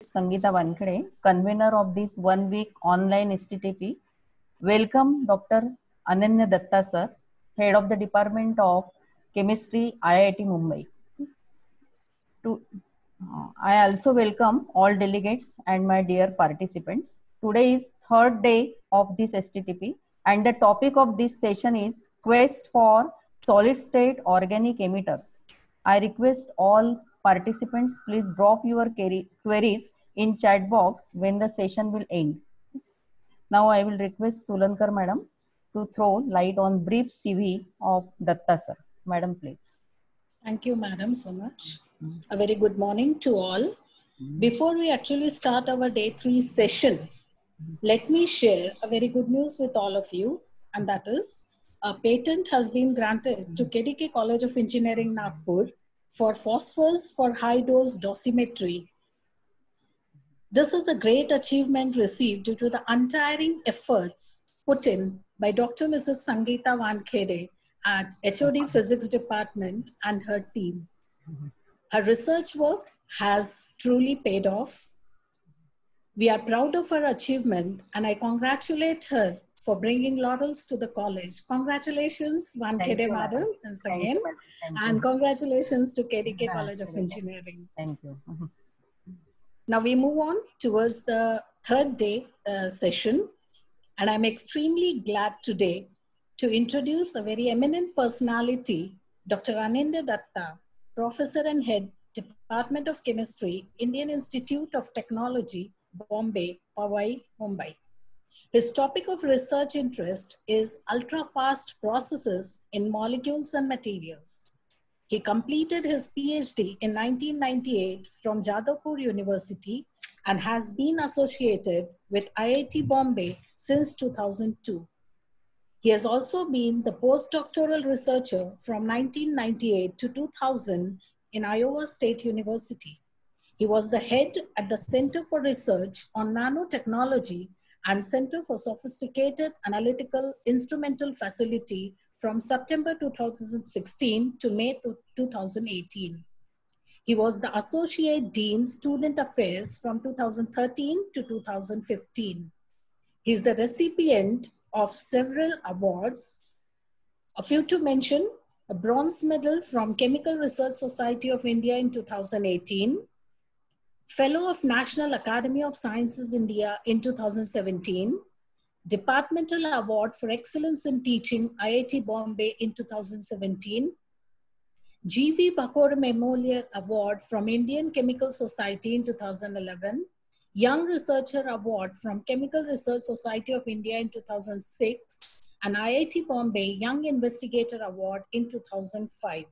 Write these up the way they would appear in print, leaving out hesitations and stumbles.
Sangeeta Wankhede, convener of this 1 week online STTP. Welcome Dr. Ananya Datta sir, Head of the Department of Chemistry, IIT Mumbai. I also welcome all delegates and my dear participants. Today is third day of this STTP and the topic of this session is Quest for Solid State Organic Emitters. I request all participants please drop your queries in chat box when the session will end. Now I will request Tulankar madam to throw light on brief CV of Datta sir. Madam please. Thank you, madam, so much. A very good morning to all. Before we actually start our day 3 session, let me share a very good news with all of you, and that is a patent has been granted to KDK College of Engineering, Nagpur for phosphorus for high dose dosimetry. This is a great achievement received due to the untiring efforts put in by Dr. Mrs. Sangeeta Wankhede at HOD Physics Department and her team. Her research work has truly paid off. We are proud of her achievement and I congratulate her for bringing laurels to the college. Congratulations, Wankhede madam, once again. And congratulations to KDK College of Engineering. Thank you. Now we move on towards the third day session, and I'm extremely glad today to introduce a very eminent personality, Dr. Ananya Datta, Professor and Head, Department of Chemistry, Indian Institute of Technology, Bombay, Powai, Mumbai. His topic of research interest is ultra-fast processes in molecules and materials. He completed his PhD in 1998 from Jadavpur University and has been associated with IIT Bombay since 2002. He has also been the postdoctoral researcher from 1998 to 2000 in Iowa State University. He was the head at the Center for Research on Nanotechnology and Center for Sophisticated Analytical Instrumental Facility from September 2016 to May 2018. He was the Associate Dean Student Affairs from 2013 to 2015. He is the recipient of several awards. A few to mention: a bronze medal from Chemical Research Society of India in 2018, Fellow of National Academy of Sciences India in 2017, Departmental Award for Excellence in Teaching, IIT Bombay in 2017, G.V. Bakor Memorial Award from Indian Chemical Society in 2011, Young Researcher Award from Chemical Research Society of India in 2006, and IIT Bombay Young Investigator Award in 2005.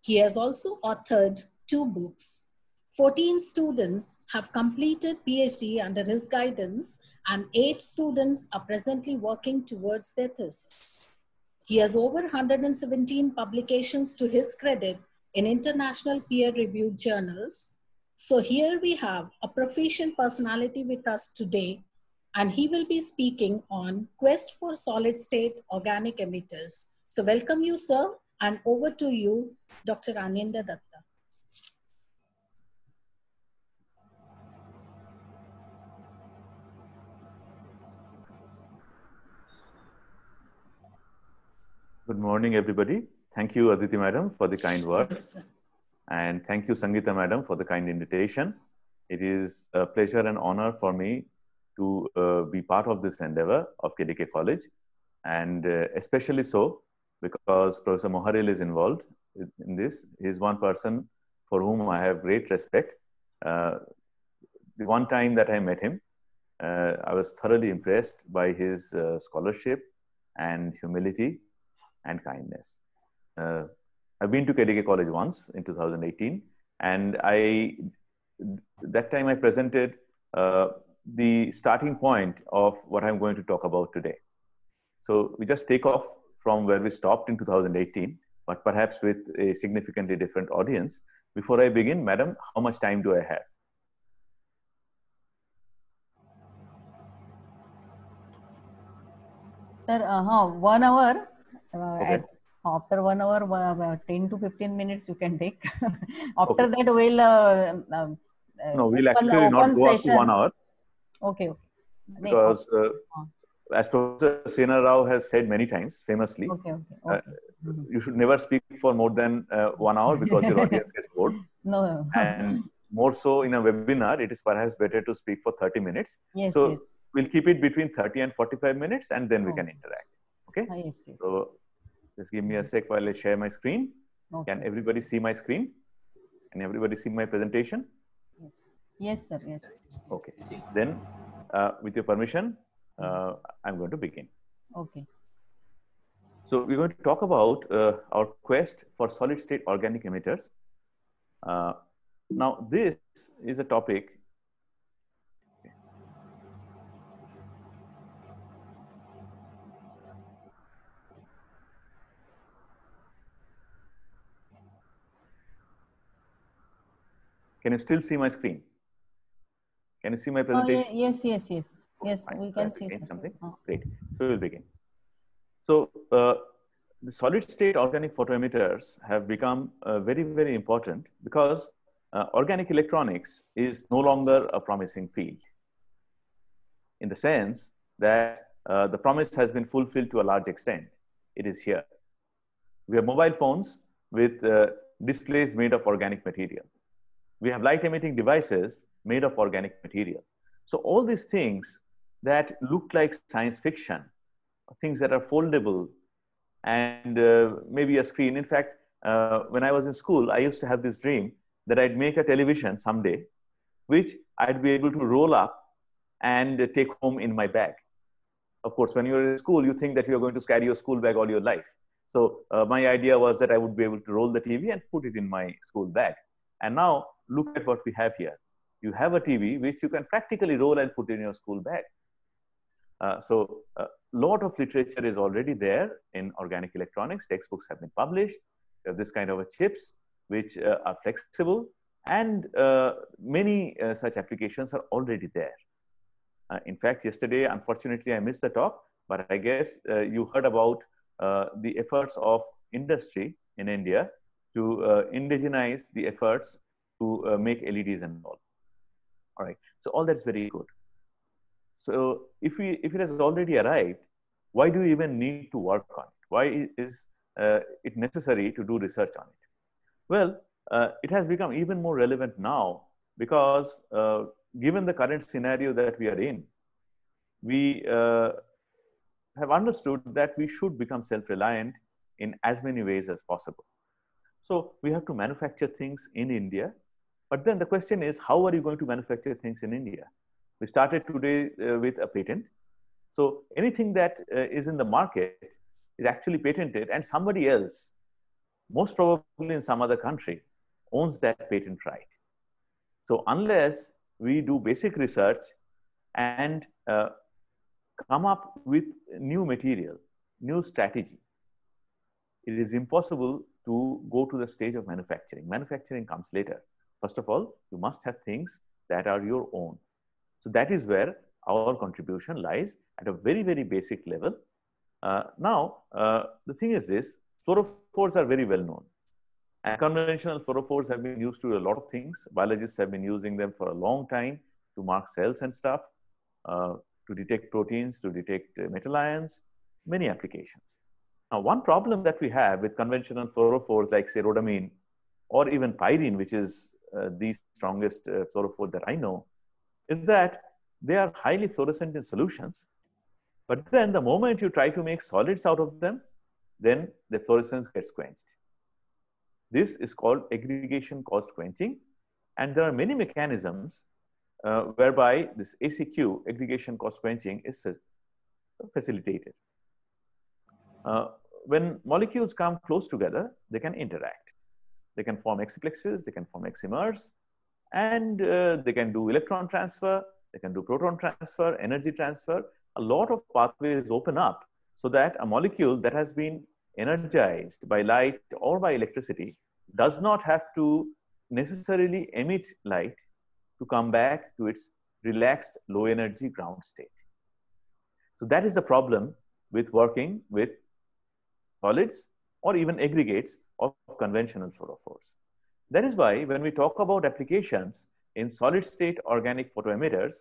He has also authored 2 books. 14 students have completed PhD under his guidance and 8 students are presently working towards their thesis. He has over 117 publications to his credit in international peer-reviewed journals. So here we have a proficient personality with us today, and he will be speaking on Quest for Solid-State Organic Emitters. So welcome you, sir, and over to you, Dr. Ananya Datta. Good morning, everybody. Thank you, Aditi madam, for the kind words. Yes, and thank you, Sangeeta madam, for the kind invitation. It is a pleasure and honor for me to be part of this endeavor of KDK College, and especially so because Professor Moharil is involved in this. He is one person for whom I have great respect. The one time that I met him, I was thoroughly impressed by his scholarship and humility and kindness. I've been to KDK College once in 2018, and that time I presented the starting point of what I'm going to talk about today. So we just take off from where we stopped in 2018, but perhaps with a significantly different audience. Before I begin, madam, how much time do I have? Sir, 1 hour. Okay. After 1 hour, 10 to 15 minutes you can take. After that, we'll No, we'll actually not go up to 1 hour. Okay. Because as Professor Sena Rao has said many times, famously, you should never speak for more than 1 hour because your audience gets bored. No. And more so in a webinar, it is perhaps better to speak for 30 minutes. Yes, so yes. We'll keep it between 30 and 45 minutes and then we can interact. Okay. Yes, yes. So just give me a sec while I share my screen. Okay. Can everybody see my screen? Can everybody see my presentation? Yes. Yes, sir. Yes. Okay. Then with your permission, I'm going to begin. Okay. So we're going to talk about our quest for solid state organic emitters. Now this is a topic. Can you still see my screen? Can you see my presentation? Yes. Yes, fine. we can see something. Great. So we'll begin. So the solid state organic photoemitters have become very, very important because organic electronics is no longer a promising field, in the sense that the promise has been fulfilled to a large extent. It is here. We have mobile phones with displays made of organic material. We have light emitting devices made of organic material. So all these things that look like science fiction, things that are foldable and maybe a screen. In fact, when I was in school, I used to have this dream that I'd make a television someday, which I'd be able to roll up and take home in my bag. Of course, when you're in school, you think that you're going to carry your school bag all your life. So my idea was that I would be able to roll the TV and put it in my school bag. And now look at what we have here. You have a TV which you can practically roll and put in your school bag. So a lot of literature is already there in organic electronics. Textbooks have been published. You have this kind of chips which are flexible, and many such applications are already there. In fact, yesterday, unfortunately, I missed the talk, but I guess you heard about the efforts of industry in India to indigenize the efforts to make LEDs and all. All right, so all that's very good. So if it has already arrived, why do you even need to work on it? Why is it necessary to do research on it? Well, it has become even more relevant now because given the current scenario that we are in, we have understood that we should become self-reliant in as many ways as possible. So we have to manufacture things in India. But then the question is, how are you going to manufacture things in India? We started today with a patent. So anything that is in the market is actually patented, and somebody else, most probably in some other country, owns that patent right. So unless we do basic research and come up with new material, new strategy, it is impossible to go to the stage of manufacturing. Manufacturing comes later. First of all, you must have things that are your own. So that is where our contribution lies at a very, very basic level. Now, the thing is this, fluorophores are very well known. And conventional fluorophores have been used to a lot of things. Biologists have been using them for a long time to mark cells and stuff, to detect proteins, to detect metal ions, many applications. Now, one problem that we have with conventional fluorophores like say rhodamine or even pyrene, which is the strongest fluorophore that I know, is that they are highly fluorescent in solutions. But then the moment you try to make solids out of them, then the fluorescence gets quenched. This is called aggregation caused quenching. And there are many mechanisms whereby this ACQ, aggregation caused quenching, is facilitated. When molecules come close together, they can interact. They can form explexes, they can form excimers, and they can do electron transfer, they can do proton transfer, energy transfer. A lot of pathways open up so that a molecule that has been energized by light or by electricity does not have to necessarily emit light to come back to its relaxed low energy ground state. So that is the problem with working with solids or even aggregates of conventional fluorophores. That is why when we talk about applications in solid state organic photoemitters,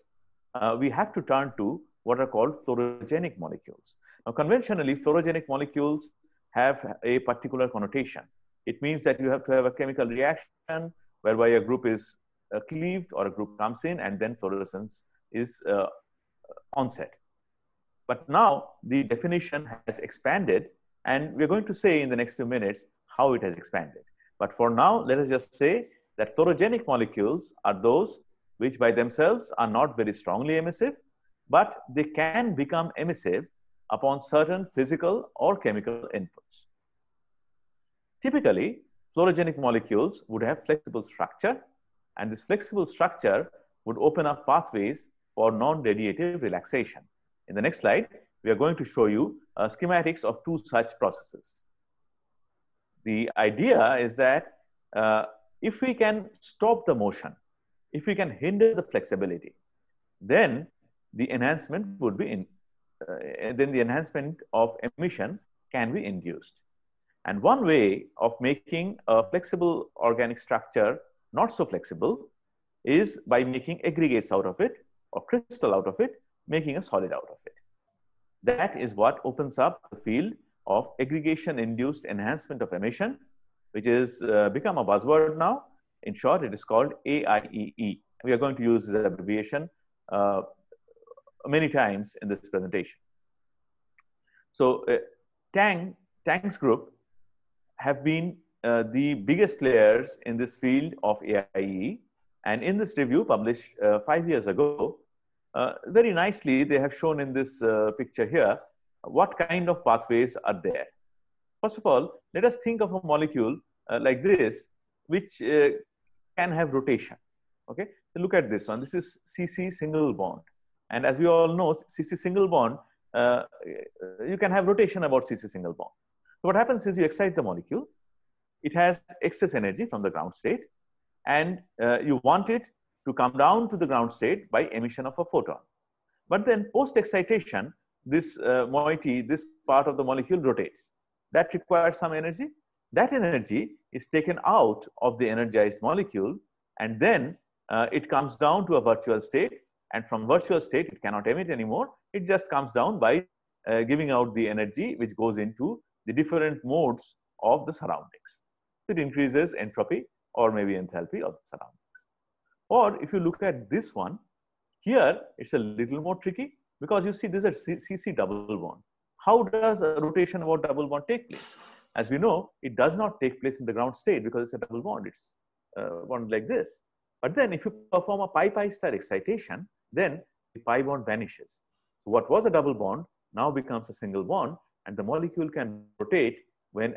we have to turn to what are called fluorogenic molecules. Now, conventionally, fluorogenic molecules have a particular connotation. It means that you have to have a chemical reaction whereby a group is cleaved or a group comes in and then fluorescence is onset. But now the definition has expanded, and we're going to say in the next few minutes how it has expanded. But for now, let us just say that fluorogenic molecules are those which by themselves are not very strongly emissive, but they can become emissive upon certain physical or chemical inputs. Typically, fluorogenic molecules would have flexible structure, and this flexible structure would open up pathways for non-radiative relaxation. In the next slide, we are going to show you schematics of two such processes. The idea is that if we can stop the motion, if we can hinder the flexibility, then the enhancement would be then the enhancement of emission can be induced. And one way of making a flexible organic structure not so flexible is by making aggregates out of it or crystal out of it, making a solid out of it. That is what opens up the field of aggregation-induced enhancement of emission, which is become a buzzword now. In short, it is called AIEE. We are going to use this abbreviation many times in this presentation. So Tang's group have been the biggest players in this field of AIEE. And in this review published 5 years ago, very nicely, they have shown in this picture here, what kind of pathways are there. First of all, let us think of a molecule like this, which can have rotation. Okay, so look at this one. This is CC single bond. And as we all know, CC single bond, you can have rotation about CC single bond. So what happens is you excite the molecule. It has excess energy from the ground state, and you want it to come down to the ground state by emission of a photon. But then post-excitation, this moiety, this part of the molecule rotates. That requires some energy. That energy is taken out of the energized molecule, and then it comes down to a virtual state. And from virtual state, it cannot emit anymore. It just comes down by giving out the energy which goes into the different modes of the surroundings. It increases entropy or maybe enthalpy of the surroundings. Or if you look at this one, here it's a little more tricky because you see this is a CC double bond. How does a rotation about double bond take place? As we know, it does not take place in the ground state because it's a double bond. It's bond like this. But then if you perform a pi-pi star excitation, then the pi bond vanishes. So what was a double bond now becomes a single bond, and the molecule can rotate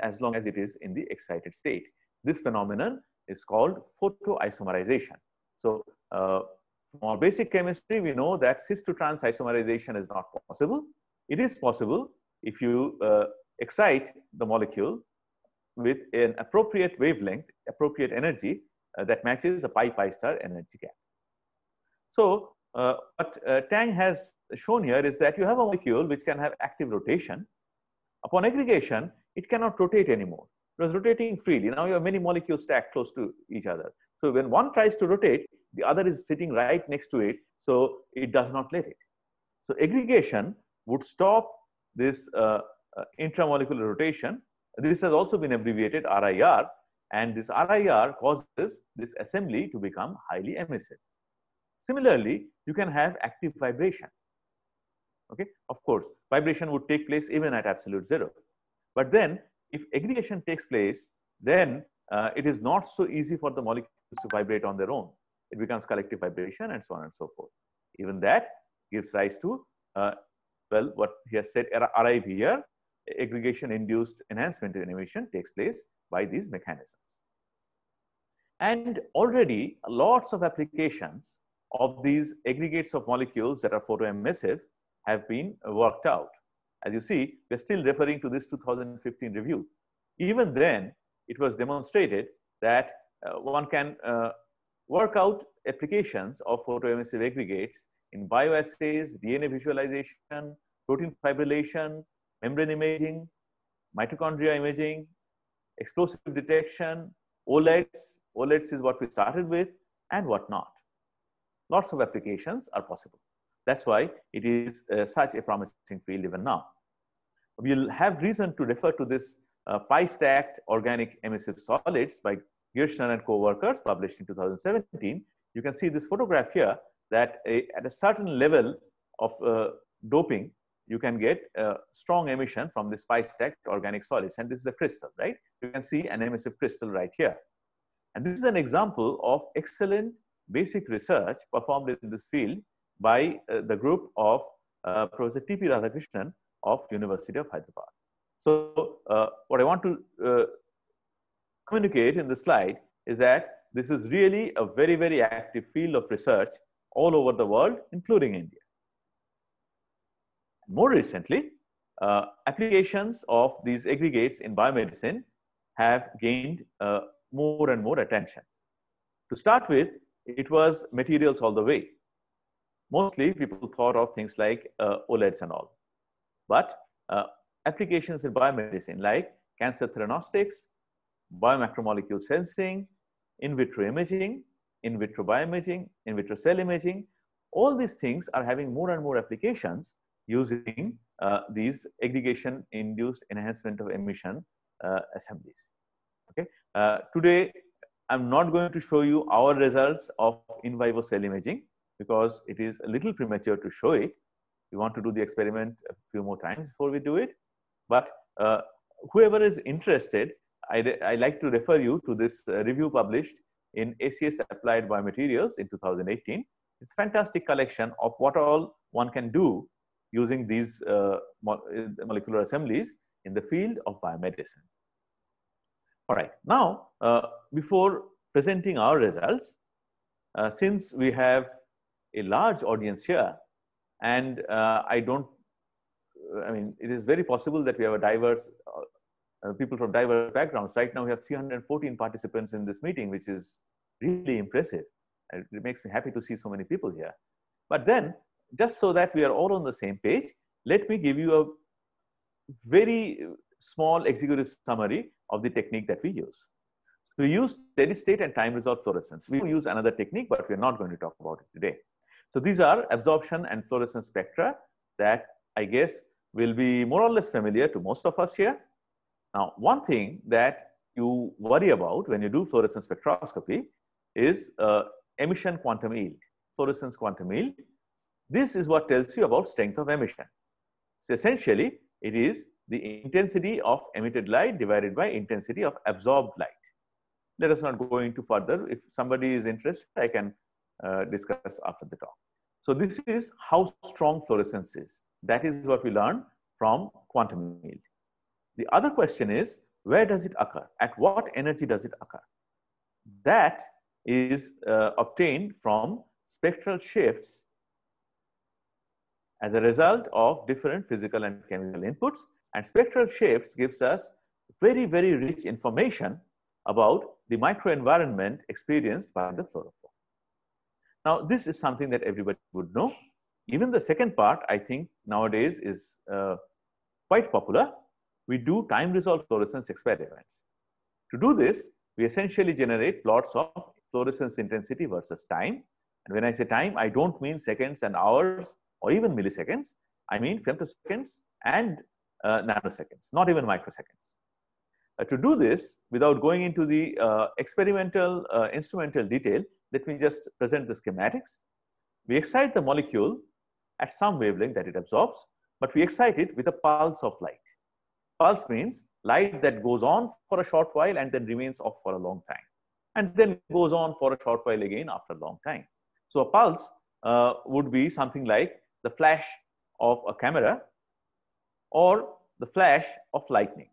as long as it is in the excited state. This phenomenon is called photoisomerization. So from our basic chemistry, we know that cis to trans isomerization is not possible. It is possible if you excite the molecule with an appropriate wavelength, appropriate energy that matches a pi-pi star energy gap. So what Tang has shown here is that you have a molecule which can have active rotation. Upon aggregation, it cannot rotate anymore. It was rotating freely. Now you have many molecules stacked close to each other. So when one tries to rotate, the other is sitting right next to it, so it does not let it. So aggregation would stop this intramolecular rotation. This has also been abbreviated RIR, and this RIR causes this assembly to become highly emissive. Similarly, you can have active vibration. Okay, of course, vibration would take place even at absolute zero. But then, if aggregation takes place, then it is not so easy for the molecules to vibrate on their own. It becomes collective vibration and so on and so forth. Even that gives rise to, well, what he has said, RIV here, aggregation-induced enhancement in emission takes place by these mechanisms. And already lots of applications of these aggregates of molecules that are photoemissive have been worked out. As you see, we're still referring to this 2015 review. Even then, it was demonstrated that one can work out applications of photoemissive aggregates in bioassays, DNA visualization, protein fibrillation, membrane imaging, mitochondria imaging, explosive detection, OLEDs. OLEDs is what we started with, and whatnot. lots of applications are possible. That's why it is such a promising field even now. We'll have reason to refer to this pi-stacked organic emissive solids by Kirschner and co-workers, published in 2017. You can see this photograph here, that at a certain level of doping, you can get strong emission from this pi-stacked organic solids. And this is a crystal, right? You can see an emissive crystal right here. And this is an example of excellent basic research performed in this field by the group of Professor T.P. Radhakrishnan of University of Hyderabad. So what I want to communicate in the slide is that this is really a very, very active field of research all over the world, including India. More recently, applications of these aggregates in biomedicine have gained more and more attention. To start with, it was materials all the way. Mostly people thought of things like OLEDs and all. But applications in biomedicine like cancer theranostics, biomacromolecule sensing, in vitro imaging, in vitro bioimaging, in vitro cell imaging, all these things are having more and more applications using these aggregation-induced enhancement of emission assemblies. Okay. Today, I'm not going to show you our results of in vivo cell imaging because it is a little premature to show it. We want to do the experiment a few more times before we do it. But whoever is interested, I like to refer you to this review published in ACS Applied Biomaterials in 2018. It's a fantastic collection of what all one can do using these molecular assemblies in the field of biomedicine. All right, now, before presenting our results, since we have a large audience here, and I mean, it is very possible that we have a diverse, people from diverse backgrounds. Right now, we have 314 participants in this meeting, which is really impressive. And it makes me happy to see so many people here. But then, just so that we are all on the same page, let me give you a very small executive summary of the technique that we use. So we use steady state and time resolved fluorescence. We use another technique, but we're not going to talk about it today. So these are absorption and fluorescence spectra that I guess will be more or less familiar to most of us here. Now, one thing that you worry about when you do fluorescence spectroscopy is emission quantum yield, fluorescence quantum yield. This is what tells you about strength of emission. So essentially, it is the intensity of emitted light divided by intensity of absorbed light. Let us not go into further. If somebody is interested, I can discuss after the talk. So this is how strong fluorescence is. That is what we learned from quantum yield. The other question is, where does it occur? At what energy does it occur? That is obtained from spectral shifts as a result of different physical and chemical inputs. And spectral shifts gives us very, very rich information about the microenvironment experienced by the fluorophore. Now, this is something that everybody would know. Even the second part, I think, nowadays is quite popular. We do time-resolved fluorescence experiments. To do this, we essentially generate plots of fluorescence intensity versus time. And when I say time, I don't mean seconds and hours or even milliseconds. I mean femtoseconds and nanoseconds, not even microseconds. To do this, without going into the experimental instrumental detail, let me just present the schematics. We excite the molecule at some wavelength that it absorbs, but we excite it with a pulse of light. Pulse means light that goes on for a short while and then remains off for a long time, and then goes on for a short while again after a long time. So a pulse would be something like the flash of a camera or the flash of lightning.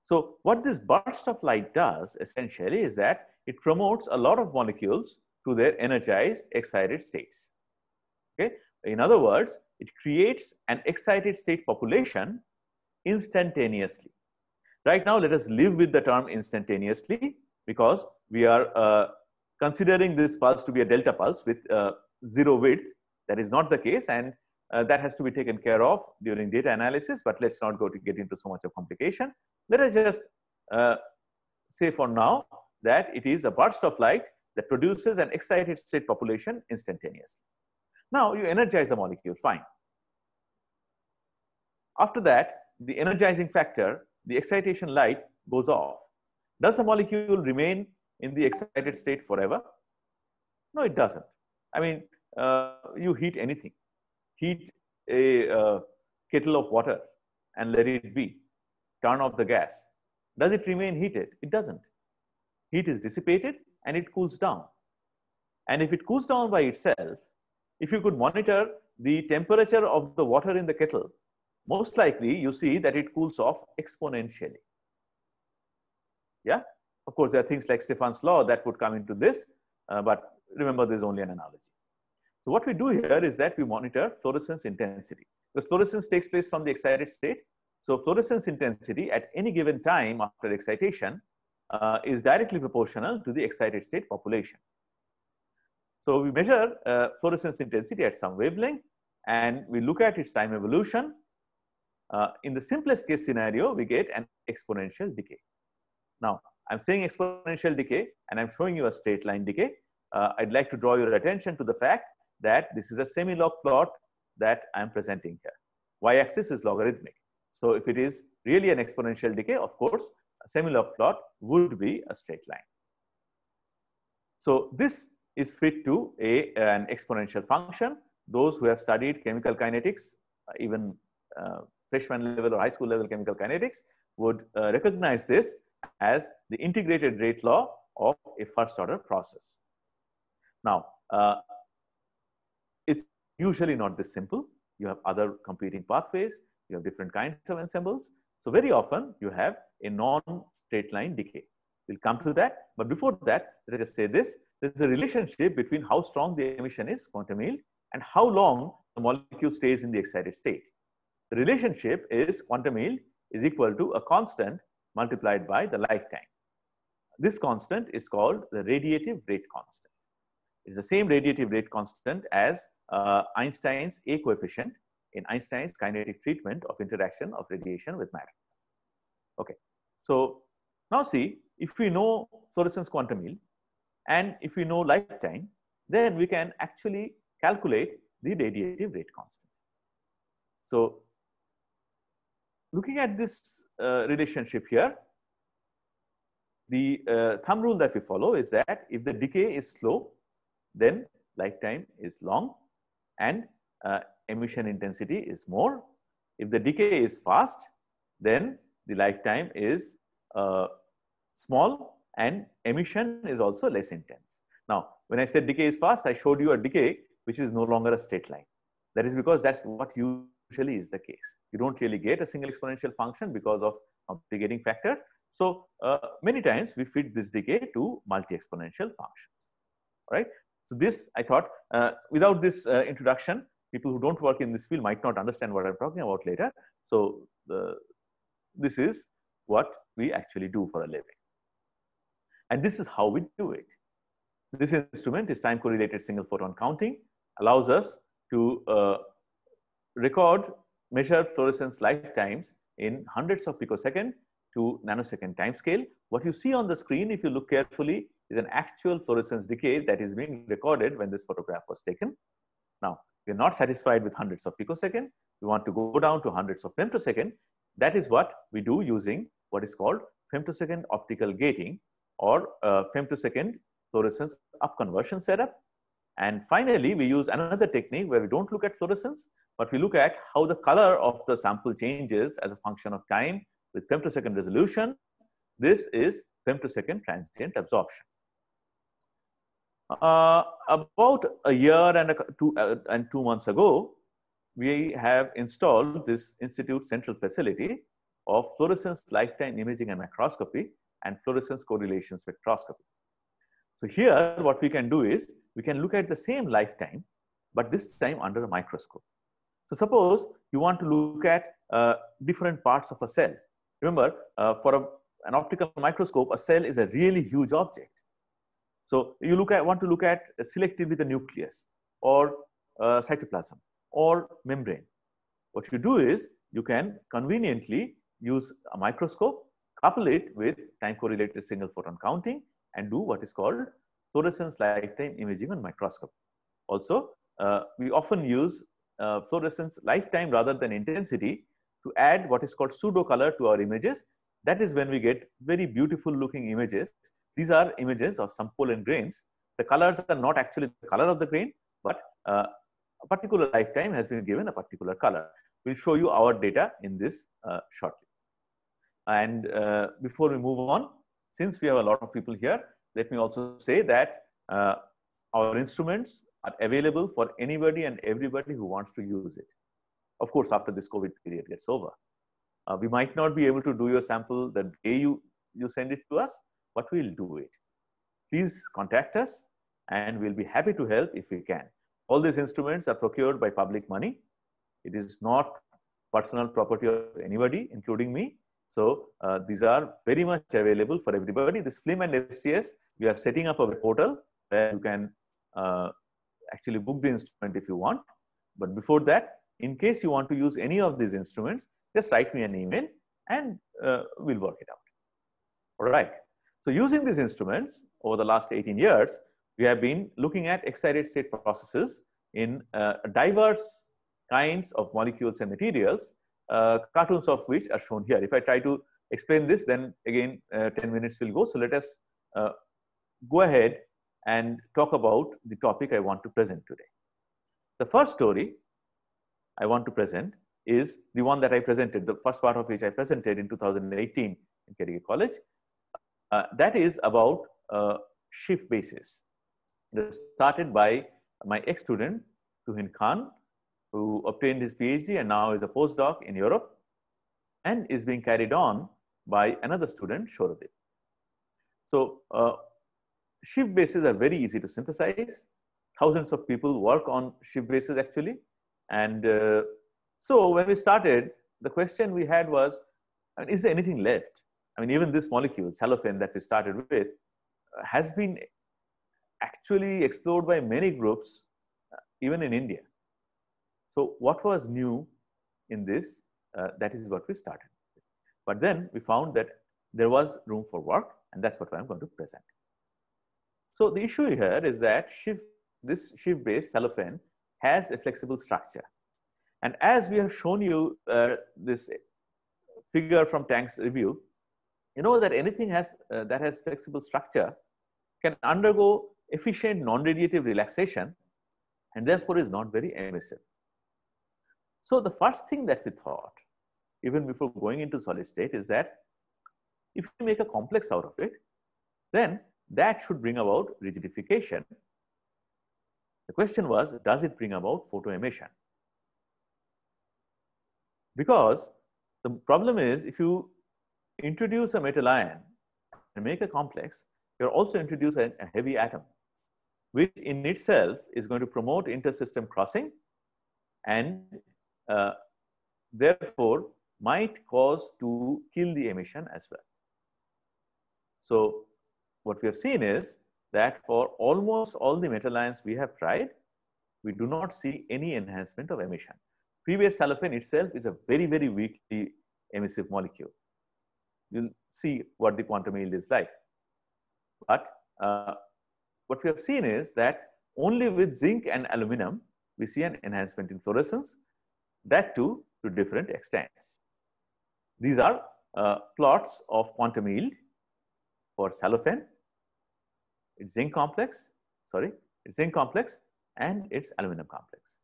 So what this burst of light does essentially is that it promotes a lot of molecules to their energized excited states. Okay? In other words, it creates an excited state population instantaneously. Right now, let us live with the term instantaneously because we are considering this pulse to be a delta pulse with zero width. That is not the case, and that has to be taken care of during data analysis, but let's not get into so much of complication. Let us just say for now that it is a burst of light that produces an excited state population instantaneously. Now you energize the molecule, fine. After that, the energizing factor, the excitation light, goes off. Does the molecule remain in the excited state forever? No, it doesn't. I mean, you heat anything. Heat a kettle of water and let it be. Turn off the gas. Does it remain heated? It doesn't. Heat is dissipated and it cools down. And if it cools down by itself, if you could monitor the temperature of the water in the kettle, most likely you see that it cools off exponentially. Yeah, of course, there are things like Stefan's law that would come into this, but remember, this is only an analogy. So what we do here is that we monitor fluorescence intensity. Because fluorescence takes place from the excited state. So fluorescence intensity at any given time after excitation is directly proportional to the excited state population. So we measure fluorescence intensity at some wavelength, and we look at its time evolution. In the simplest case scenario, we get an exponential decay. Now, I'm saying exponential decay, and I'm showing you a straight line decay. I'd like to draw your attention to the fact that this is a semi-log plot that I'm presenting here. Y-axis is logarithmic. So if it is really an exponential decay, of course, a semi-log plot would be a straight line. So this is fit to an exponential function. Those who have studied chemical kinetics, even freshman level or high school level chemical kinetics, would recognize this as the integrated rate law of a first order process. Now, it's usually not this simple. You have other competing pathways, you have different kinds of ensembles. So very often you have a non-straight line decay. We'll come to that, but before that, let us just say this. There's a relationship between how strong the emission is, quantum yield, and how long the molecule stays in the excited state. The relationship is quantum yield is equal to a constant multiplied by the lifetime. This constant is called the radiative rate constant. It's the same radiative rate constant as Einstein's A coefficient in Einstein's kinetic treatment of interaction of radiation with matter. Okay, so now see, if we know fluorescence quantum yield and if we know lifetime, then we can actually calculate the radiative rate constant. So looking at this relationship here, the thumb rule that we follow is that if the decay is slow, then lifetime is long and emission intensity is more. If the decay is fast, then the lifetime is small and emission is also less intense. Now, when I said decay is fast, I showed you a decay which is no longer a straight line. That is because that's what usually is the case. You don't really get a single exponential function because of complicating factor. So many times we fit this decay to multi-exponential functions. All right. So this, I thought, without this introduction, people who don't work in this field might not understand what I'm talking about later. So this is what we actually do for a living. And this is how we do it. This instrument is time correlated single photon counting, allows us to measure fluorescence lifetimes in hundreds of picosecond to nanosecond time scale. What you see on the screen, if you look carefully, is an actual fluorescence decay that is being recorded when this photograph was taken. Now, we are not satisfied with hundreds of picosecond. We want to go down to hundreds of femtosecond. That is what we do using what is called femtosecond optical gating or femtosecond fluorescence upconversion setup. And finally, we use another technique where we don't look at fluorescence, but we look at how the color of the sample changes as a function of time with femtosecond resolution. This is femtosecond transient absorption. About a year and 2 months ago, we have installed this Institute Central Facility of Fluorescence Lifetime Imaging and Macroscopy and Fluorescence Correlation Spectroscopy. So here, what we can do is, we can look at the same lifetime, but this time under a microscope. So suppose you want to look at different parts of a cell. Remember, for an optical microscope, a cell is a really huge object. So you want to look at selectively the nucleus or cytoplasm or membrane. What you do is you can conveniently use a microscope, couple it with time correlated single photon counting, and do what is called fluorescence lifetime imaging on microscope. Also, we often use fluorescence lifetime rather than intensity to add what is called pseudo color to our images. That is when we get very beautiful looking images. These are images of some pollen grains. The colors are not actually the color of the grain, but a particular lifetime has been given a particular color. We'll show you our data in this shortly. And before we move on, since we have a lot of people here, let me also say that our instruments are available for anybody and everybody who wants to use it. Of course, after this COVID period gets over. We might not be able to do your sample the day you send it to us, but we'll do it. Please contact us and we'll be happy to help if we can. All these instruments are procured by public money. It is not personal property of anybody, including me. So these are very much available for everybody. This FLIM and FCS, we are setting up a portal where you can actually book the instrument if you want. But before that, in case you want to use any of these instruments, just write me an email and we'll work it out. All right. So using these instruments over the last 18 years, we have been looking at excited state processes in diverse kinds of molecules and materials, cartoons of which are shown here. If I try to explain this, then again 10 minutes will go. So let us go ahead and talk about the topic I want to present today. The first story I want to present is the one that I presented, the first part of which I presented in 2018 in KDK College. That is about Schiff bases. It was started by my ex-student, Tuhin Khan, who obtained his PhD and now is a postdoc in Europe and is being carried on by another student, Shorodip. So Schiff bases are very easy to synthesize. Thousands of people work on Schiff bases actually. And so when we started, the question we had was, is there anything left? I mean, even this molecule, cellophane, that we started with, has been actually explored by many groups, even in India. So what was new in this? That is what we started with. But then we found that there was room for work, and that's what I'm going to present. So the issue here is that this Schiff-based cellophane has a flexible structure. And as we have shown you this figure from Tang's review, you know that anything that has flexible structure can undergo efficient non-radiative relaxation and therefore is not very emissive. So the first thing that we thought, even before going into solid state, is that if we make a complex out of it, then that should bring about rigidification. The question was, does it bring about photoemission? Because the problem is, if you introduce a metal ion and make a complex, you're also introducing a heavy atom, which in itself is going to promote intersystem crossing and therefore might cause to kill the emission as well. So what we have seen is that for almost all the metal ions we have tried, we do not see any enhancement of emission. Free-base cellophane itself is a very, very weakly emissive molecule. You'll see what the quantum yield is like. But what we have seen is that only with zinc and aluminum, we see an enhancement in fluorescence, that too to different extents. These are plots of quantum yield for cellophane, its zinc complex, and its aluminum complex.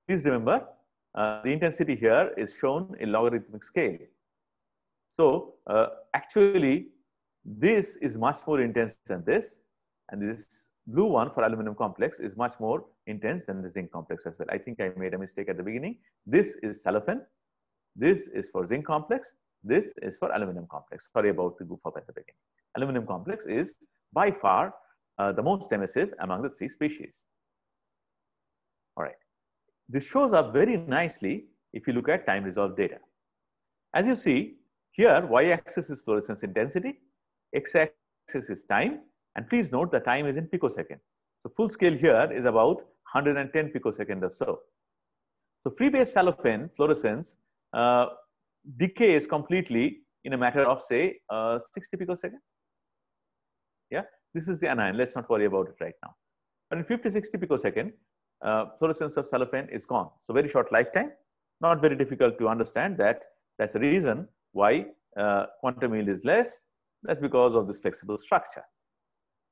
Please remember, the intensity here is shown in logarithmic scale. So actually, this is much more intense than this, and this blue one for aluminum complex is much more intense than the zinc complex as well. I think I made a mistake at the beginning. This is cellophane, this is for zinc complex, this is for aluminum complex. Sorry about the goof up at the beginning. Aluminum complex is by far the most emissive among the three species. All right. This shows up very nicely if you look at time resolved data. As you see, here y-axis is fluorescence intensity, x-axis is time, and please note the time is in picosecond. So full scale here is about 110 picosecond or so. So free-base cellophane fluorescence decays completely in a matter of say 60 picosecond. Yeah, This is the anion. Let's not worry about it right now. But in 50, 60 picosecond, fluorescence of cellophane is gone. So very short lifetime, not very difficult to understand that that's the reason why quantum yield is less. That's because of this flexible structure.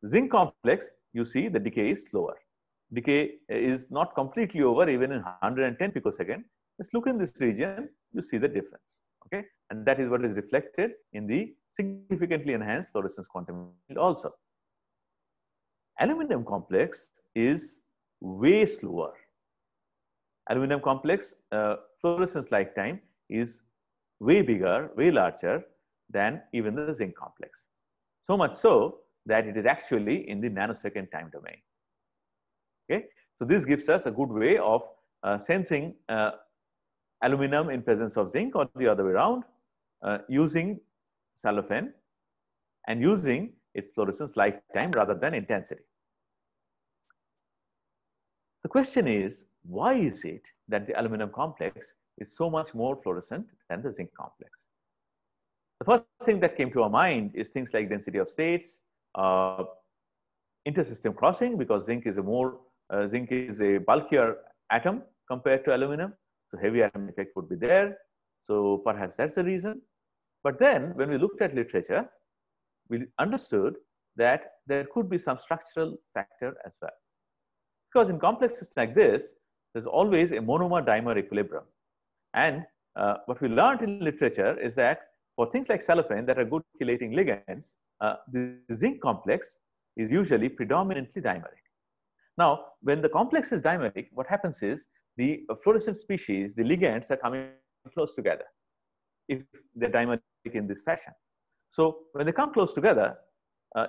Zinc complex, you see the decay is slower. Decay is not completely over even in 110 picosecond. Just look in this region, you see the difference. Okay, and that is what is reflected in the significantly enhanced fluorescence quantum yield also. Aluminum complex is way slower. Aluminum complex fluorescence lifetime is way bigger, way larger than even the zinc complex. So much so that it is actually in the nanosecond time domain. Okay, so this gives us a good way of sensing aluminum in presence of zinc or the other way around using cellophane and using its fluorescence lifetime rather than intensity. The question is, why is it that the aluminum complex is so much more fluorescent than the zinc complex? The first thing that came to our mind is things like density of states, intersystem crossing, because zinc is a bulkier atom compared to aluminum, so heavy atom effect would be there. So perhaps that's the reason. But then when we looked at literature, we understood that there could be some structural factor as well. Because in complexes like this, there's always a monomer dimer equilibrium. And what we learned in literature is that for things like cellophane that are good chelating ligands, the zinc complex is usually predominantly dimeric. Now, when the complex is dimeric, what happens is the fluorescent species, the ligands, are coming close together if they're dimeric in this fashion. So when they come close together,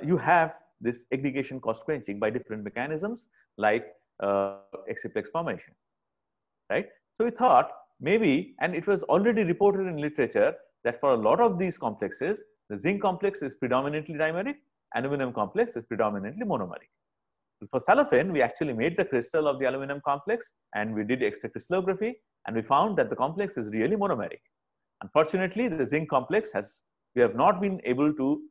you have this aggregation cost quenching by different mechanisms like exciplex formation, right? So we thought maybe, and it was already reported in literature that for a lot of these complexes, the zinc complex is predominantly dimeric, aluminum complex is predominantly monomeric. For cellophane, we actually made the crystal of the aluminum complex and we did extracrystallography and we found that the complex is really monomeric. Unfortunately, the zinc complex we have not been able to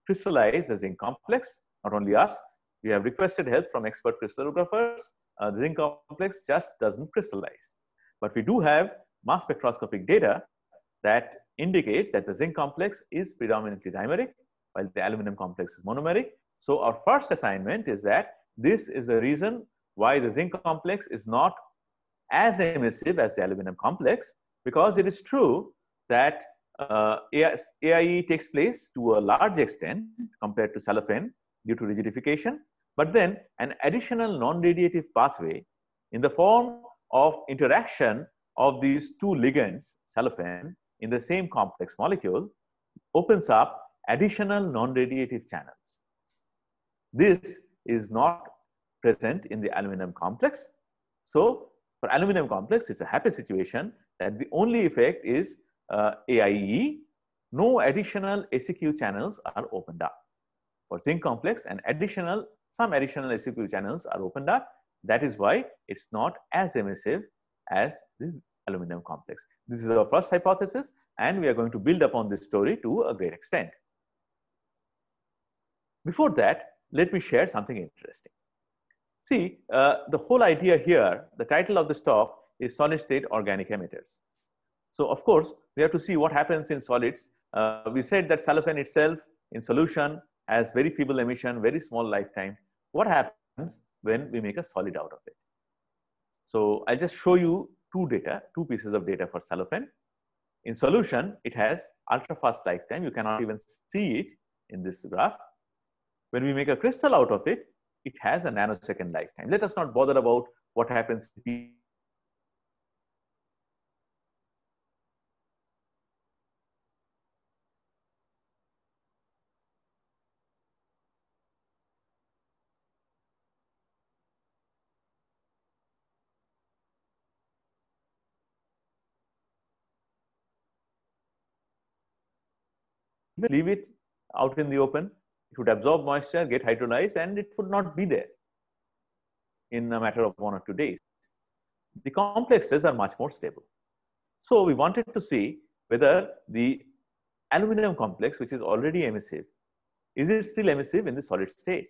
crystallize the zinc complex. Not only us, we have requested help from expert crystallographers. The zinc complex just doesn't crystallize. But we do have mass spectroscopic data that indicates that the zinc complex is predominantly dimeric, while the aluminum complex is monomeric. So our first assignment is that this is the reason why the zinc complex is not as emissive as the aluminum complex, because it is true that AIE takes place to a large extent compared to cellophane due to rigidification, but then an additional non-radiative pathway in the form of interaction of these two ligands, cellophane, in the same complex molecule opens up additional non-radiative channels. This is not present in the aluminum complex. So for aluminum complex, it's a happy situation that the only effect is AIE. No additional ACQ channels are opened up. For zinc complex, some additional ACQ channels are opened up. That is why it's not as emissive as this aluminum complex. This is our first hypothesis, and we are going to build upon this story to a great extent. Before that, let me share something interesting. See, the whole idea here, the title of this talk is solid state organic emitters. So of course, we have to see what happens in solids. We said that cellophane itself in solution has very feeble emission, very small lifetime. What happens when we make a solid out of it? So I'll just show you two pieces of data for cellophane. In solution, it has ultra fast lifetime. You cannot even see it in this graph. When we make a crystal out of it, it has a nanosecond lifetime. Let us not bother about what happens. Leave it out in the open, it would absorb moisture, get hydrolyzed, and it would not be there in a matter of 1 or 2 days. The complexes are much more stable. So we wanted to see whether the aluminum complex, which is already emissive, is it still emissive in the solid state?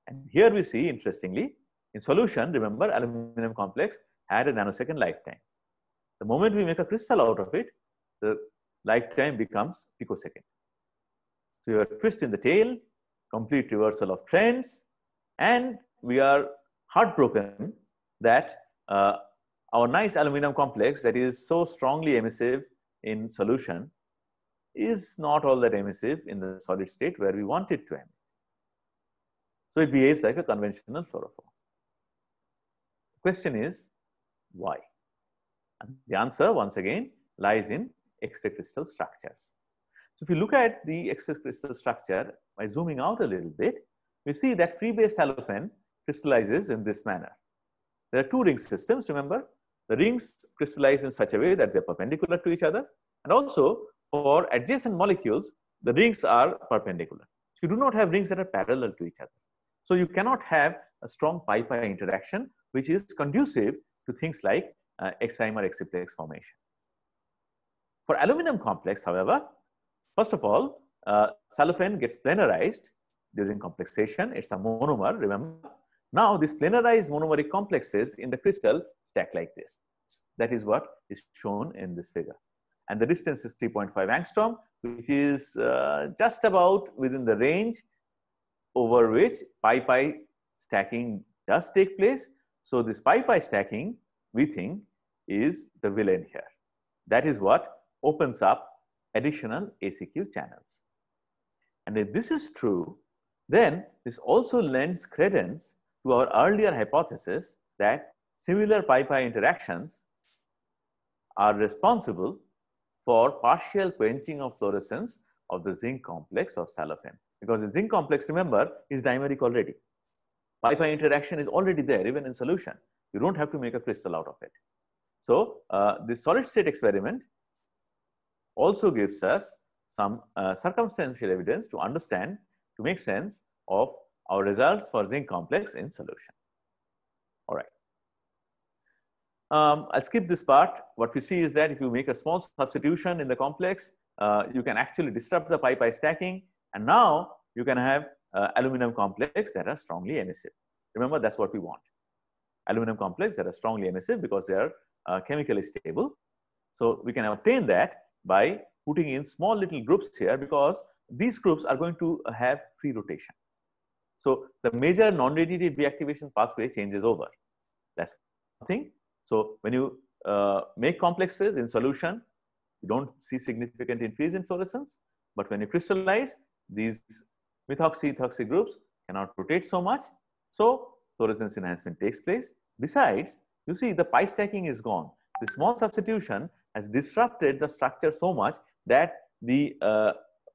And here we see, interestingly, in solution, remember, aluminum complex had a nanosecond lifetime. The moment we make a crystal out of it, the lifetime becomes picosecond. So you have a twist in the tail, complete reversal of trends, and we are heartbroken that our nice aluminum complex that is so strongly emissive in solution is not all that emissive in the solid state where we want it to emit. So it behaves like a conventional fluorophore. The question is, why? And the answer, once again, lies in extracrystal structures. So if you look at the extracrystal structure by zooming out a little bit, we see that free-base halofen crystallizes in this manner. There are two ring systems, remember. The rings crystallize in such a way that they're perpendicular to each other. And also, for adjacent molecules, the rings are perpendicular. So you do not have rings that are parallel to each other. So you cannot have a strong pi-pi interaction, which is conducive to things like X-imer X-triplex formation. For aluminum complex, however, first of all, silophane gets planarized during complexation. It's a monomer, remember. Now, these planarized monomeric complexes in the crystal stack like this. That is what is shown in this figure. And the distance is 3.5 angstrom, which is just about within the range over which pi-pi stacking does take place. So this pi-pi stacking, we think, is the villain here. That is what opens up additional ACQ channels. And if this is true, then this also lends credence to our earlier hypothesis that similar pi-pi interactions are responsible for partial quenching of fluorescence of the zinc complex of silophane. Because the zinc complex, remember, is dimeric already. Pi-pi interaction is already there, even in solution. You don't have to make a crystal out of it. So this solid state experiment also gives us some circumstantial evidence to understand, to make sense of our results for zinc complex in solution. All right. I'll skip this part. What we see is that if you make a small substitution in the complex, you can actually disrupt the pi-pi stacking, and now you can have aluminum complex that are strongly emissive. Remember, that's what we want. Aluminum complex that are strongly emissive because they are chemically stable. So we can obtain that by putting in small little groups here, because these groups are going to have free rotation. So the major non-radiative deactivation pathway changes over. That's one thing. So when you make complexes in solution, you don't see significant increase in fluorescence. But when you crystallize, these methoxy-ethoxy groups cannot rotate so much. So fluorescence enhancement takes place. Besides, you see the pi stacking is gone. The small substitution has disrupted the structure so much that the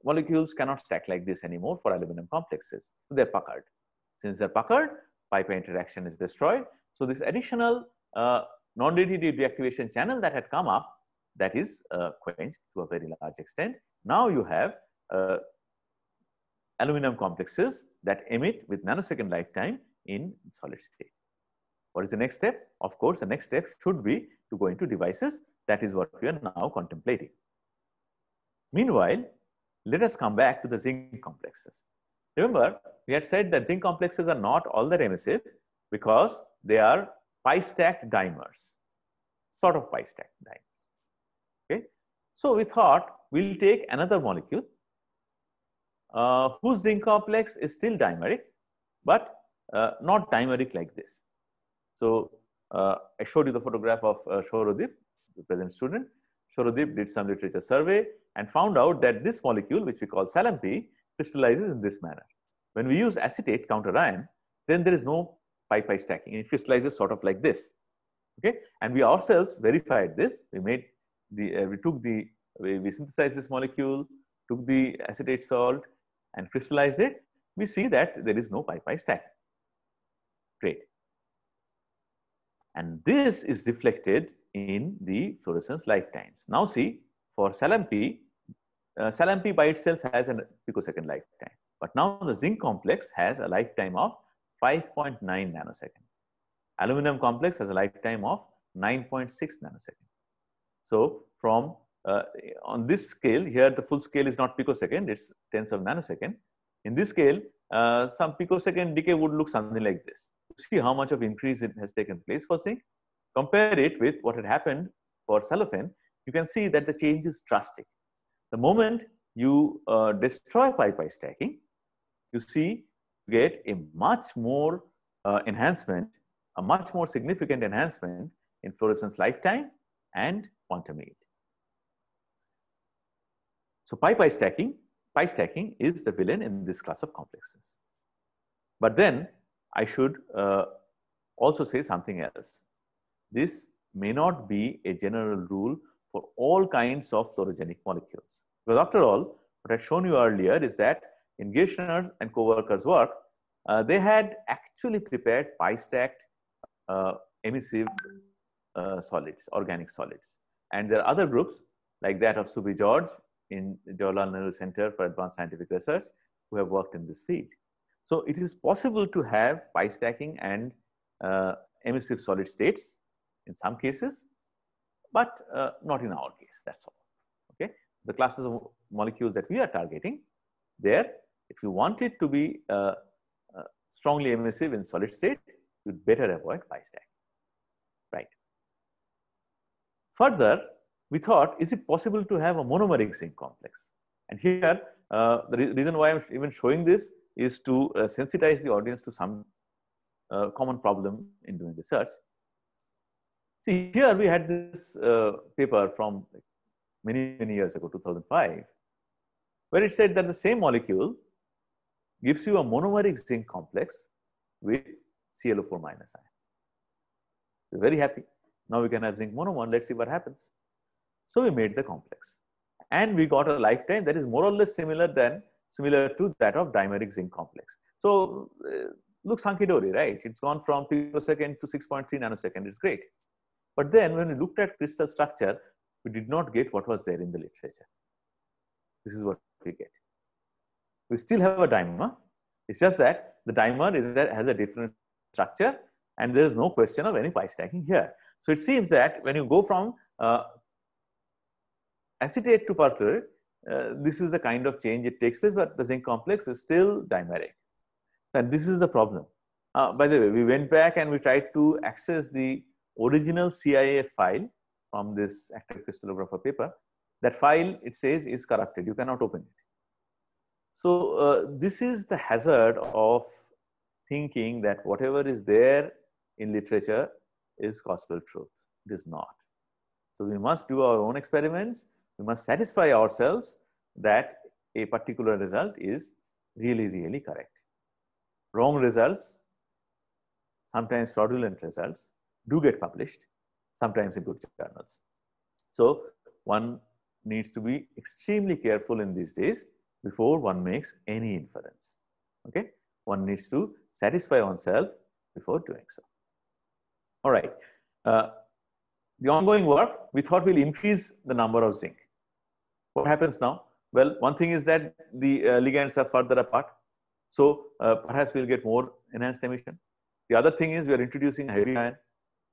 molecules cannot stack like this anymore for aluminum complexes. They're puckered. Since they're puckered, pi-pi interaction is destroyed. So this additional non-radiative deactivation channel that had come up, that is quenched to a very large extent. Now you have aluminum complexes that emit with nanosecond lifetime in solid state. What is the next step? Of course, the next step should be to go into devices. That is what we are now contemplating. Meanwhile, let us come back to the zinc complexes. Remember, we had said that zinc complexes are not all that emissive because they are pi-stacked dimers, sort of pi-stacked dimers. Okay, so we thought we'll take another molecule whose zinc complex is still dimeric, but not dimeric like this. So I showed you the photograph of Shorodip, the present student. Shorodip did some literature survey and found out that this molecule, which we call Salam-P, crystallizes in this manner. When we use acetate counter ion, then there is no pi-pi stacking. It crystallizes sort of like this. Okay, and we ourselves verified this. We made the we synthesized this molecule, took the acetate salt, and crystallized it. We see that there is no pi-pi stacking. Great. And this is reflected in the fluorescence lifetimes. Now see, for Salam-P, Salam-P by itself has a picosecond lifetime. But now the zinc complex has a lifetime of 5.9 nanosecond. Aluminum complex has a lifetime of 9.6 nanosecond. So from on this scale here, the full scale is not picosecond, it's tens of nanosecond. In this scale, some picosecond decay would look something like this. See how much of increase it has taken place for zinc. Compare it with what had happened for cellophane. You can see that the change is drastic. The moment you destroy pi-pi stacking, you see you get a much more enhancement, a much more significant enhancement in fluorescence lifetime and quantum yield. So pi stacking is the villain in this class of complexes. But then I should also say something else. This may not be a general rule for all kinds of fluorogenic molecules. Because after all, what I've shown you earlier is that in Girchner and co-workers' work, they had actually prepared pi-stacked emissive solids, organic solids. And there are other groups like that of Subi George in Jawaharlal Nehru Center for Advanced Scientific Research who have worked in this field. So it is possible to have pi stacking and emissive solid states in some cases, but not in our case, that's all. Okay, the classes of molecules that we are targeting, there, if you want it to be strongly emissive in solid state, you'd better avoid pi stacking, right? Further, we thought, is it possible to have a monomeric zinc complex? And here, the reason why I'm even showing this is to sensitize the audience to some common problem in doing research. See, here we had this paper from many years ago, 2005, where it said that the same molecule gives you a monomeric zinc complex with ClO4 minus ion. We're very happy. Now we can have zinc monomer. Let's see what happens. So we made the complex, and we got a lifetime that is more or less similar to that of dimeric zinc complex. So looks hunky-dory, right? It's gone from picosecond to 6.3 nanosecond. It's great. But then when we looked at crystal structure, we did not get what was there in the literature. This is what we get. We still have a dimer. It's just that the dimer has a different structure, and there is no question of any pi stacking here. So it seems that when you go from acetate to perchlorate, this is the kind of change it takes place, but the zinc complex is still dimeric. And this is the problem. By the way, we went back and we tried to access the original CIF file from this active crystallographer paper. That file, it says, is corrupted. You cannot open it. So this is the hazard of thinking that whatever is there in literature is gospel truth. It is not. So we must do our own experiments. We must satisfy ourselves that a particular result is really correct. Wrong results, sometimes fraudulent results, do get published, sometimes in good journals. So one needs to be extremely careful in these days before one makes any inference. Okay, one needs to satisfy oneself before doing so. All right, the ongoing work, we thought we'll increase the number of zinc. What happens now? Well, one thing is that the ligands are further apart. So perhaps we'll get more enhanced emission. The other thing is we are introducing a heavy ion.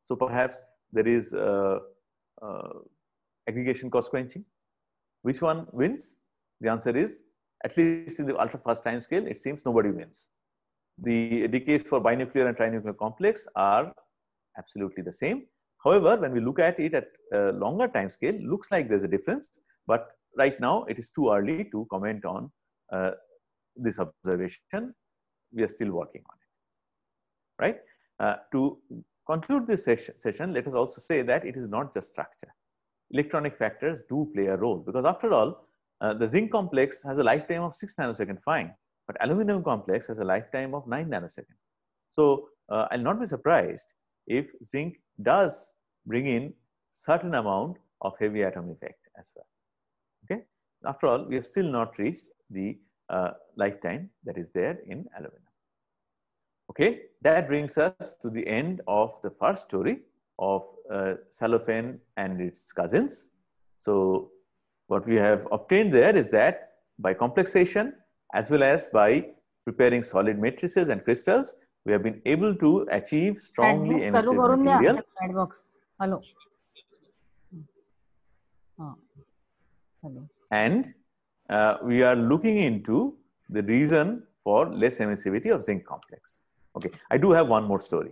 So perhaps there is aggregation cost quenching. Which one wins? The answer is, at least in the ultra fast time scale, it seems nobody wins. The decays for binuclear and trinuclear complex are absolutely the same. However, when we look at it at a longer time scale, looks like there's a difference. But right now, it is too early to comment on this observation. We are still working on it, right? To conclude this session, let us also say that it is not just structure. Electronic factors do play a role, because after all, the zinc complex has a lifetime of 6 nanosecond, fine, but aluminum complex has a lifetime of 9 nanosecond. So I'll not be surprised if zinc does bring in certain amount of heavy atom effect as well. Okay, after all, we have still not reached the lifetime that is there in aluminum. Okay, that brings us to the end of the first story of cellophane and its cousins. So what we have obtained there is that by complexation as well as by preparing solid matrices and crystals, we have been able to achieve strongly emissive material. Hello. And we are looking into the reason for less emissivity of zinc complex. Okay, I do have one more story.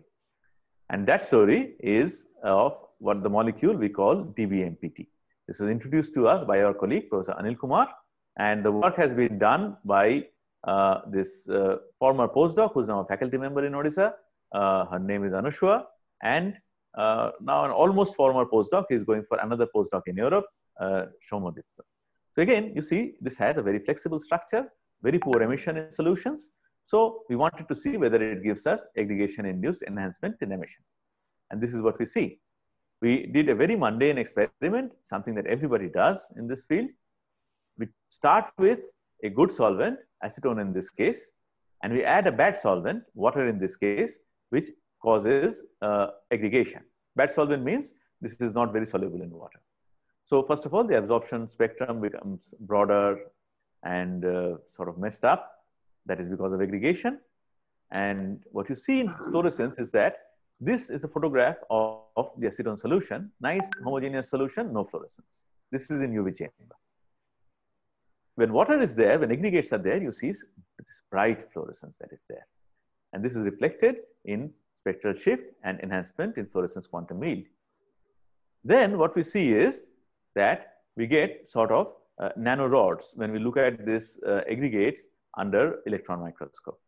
And that story is of what the molecule we call DBMPT. This was introduced to us by our colleague, Professor Anil Kumar. And the work has been done by this former postdoc who's now a faculty member in Odisha. Her name is Anushwa. And now an almost former postdoc is going for another postdoc in Europe, Shomadipta. So again, you see, this has a very flexible structure, very poor emission in solutions. So we wanted to see whether it gives us aggregation-induced enhancement in emission. And this is what we see. We did a very mundane experiment, something that everybody does in this field. We start with a good solvent, acetone in this case, and we add a bad solvent, water in this case, which causes aggregation. Bad solvent means this is not very soluble in water. So first of all, the absorption spectrum becomes broader and sort of messed up. That is because of aggregation. And what you see in fluorescence is that this is a photograph of the acetone solution, nice homogeneous solution, no fluorescence. This is in UV chamber. When water is there, when aggregates are there, you see this bright fluorescence that is there. And this is reflected in spectral shift and enhancement in fluorescence quantum yield. Then what we see is that we get sort of nanorods when we look at this aggregates under electron microscope.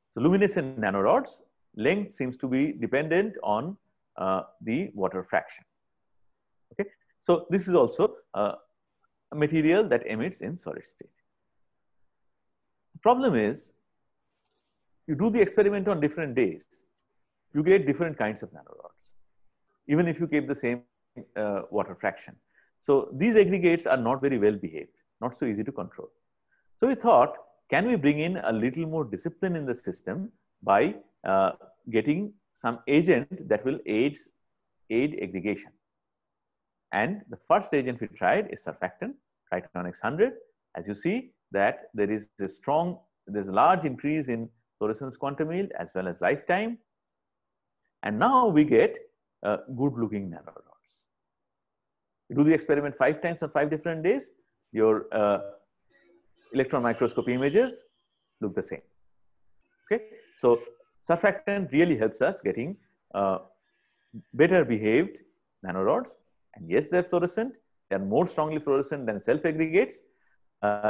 So luminescent nanorods, length seems to be dependent on the water fraction. Okay, so this is also a material that emits in solid state. The problem is, you do the experiment on different days, you get different kinds of nanorods, even if you keep the same water fraction. So these aggregates are not very well behaved, not so easy to control. So we thought, can we bring in a little more discipline in the system by getting some agent that will aid aggregation? And the first agent we tried is surfactant, Triton X100. As you see that there is there's a large increase in fluorescence quantum yield as well as lifetime. And now we get good looking nanorods. You do the experiment 5 times on 5 different days, your electron microscopy images look the same. Okay, so surfactant really helps us getting better behaved nanorods. And yes, they're fluorescent. They are more strongly fluorescent than self aggregates.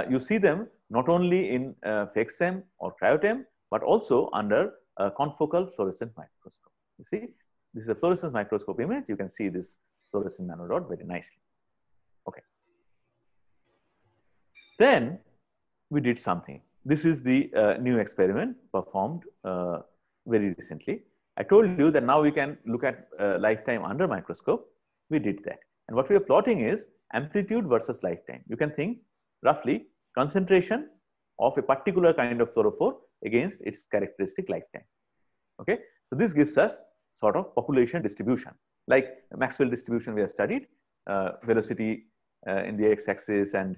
You see them not only in FEXM or cryo-TEM, but also under confocal fluorescent microscope. You see, this is a fluorescence microscope image. You can see this fluorescent nanorod very nicely. Okay. Then we did something. This is the new experiment performed very recently. I told you that now we can look at lifetime under microscope. We did that. And what we are plotting is amplitude versus lifetime. You can think roughly concentration of a particular kind of fluorophore against its characteristic lifetime. Okay, so this gives us sort of population distribution, like Maxwell distribution we have studied, velocity in the x-axis and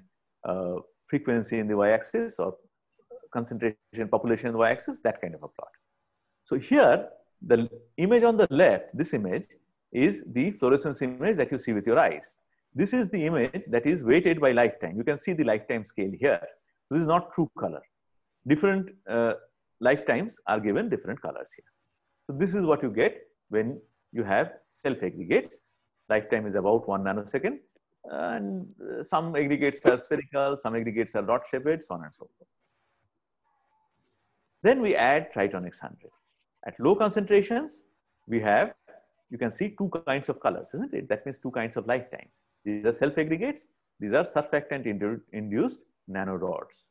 frequency in the y-axis, or concentration population in the y-axis, that kind of a plot. So here, the image on the left, this image is the fluorescence image that you see with your eyes. This is the image that is weighted by lifetime. You can see the lifetime scale here. So this is not true color. Different lifetimes are given different colors here. So this is what you get when you have self aggregates. Lifetime is about 1 nanosecond. And some aggregates are spherical, some aggregates are dot shaped, so on and so forth. Then we add Triton X100. At low concentrations, we have, you can see 2 kinds of colors, isn't it? That means 2 kinds of lifetimes. These are self aggregates. These are surfactant-induced nanorods.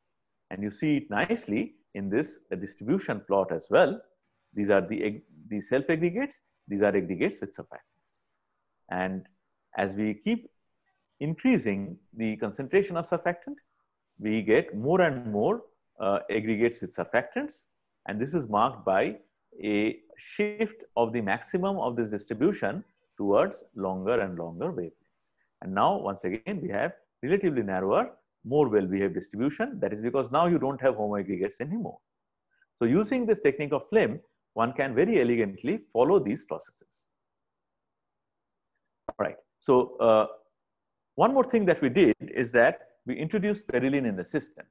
And you see it nicely in this distribution plot as well. These are the self aggregates. These are aggregates with surfactants. And as we keep increasing the concentration of surfactant, we get more and more aggregates with surfactants. And this is marked by a shift of the maximum of this distribution towards longer and longer wavelengths. And now, once again, we have relatively narrower, more well-behaved distribution. That is because now you don't have homoaggregates anymore. So using this technique of FLIM, one can very elegantly follow these processes. All right. So One more thing that we did is that we introduced perilene in the system.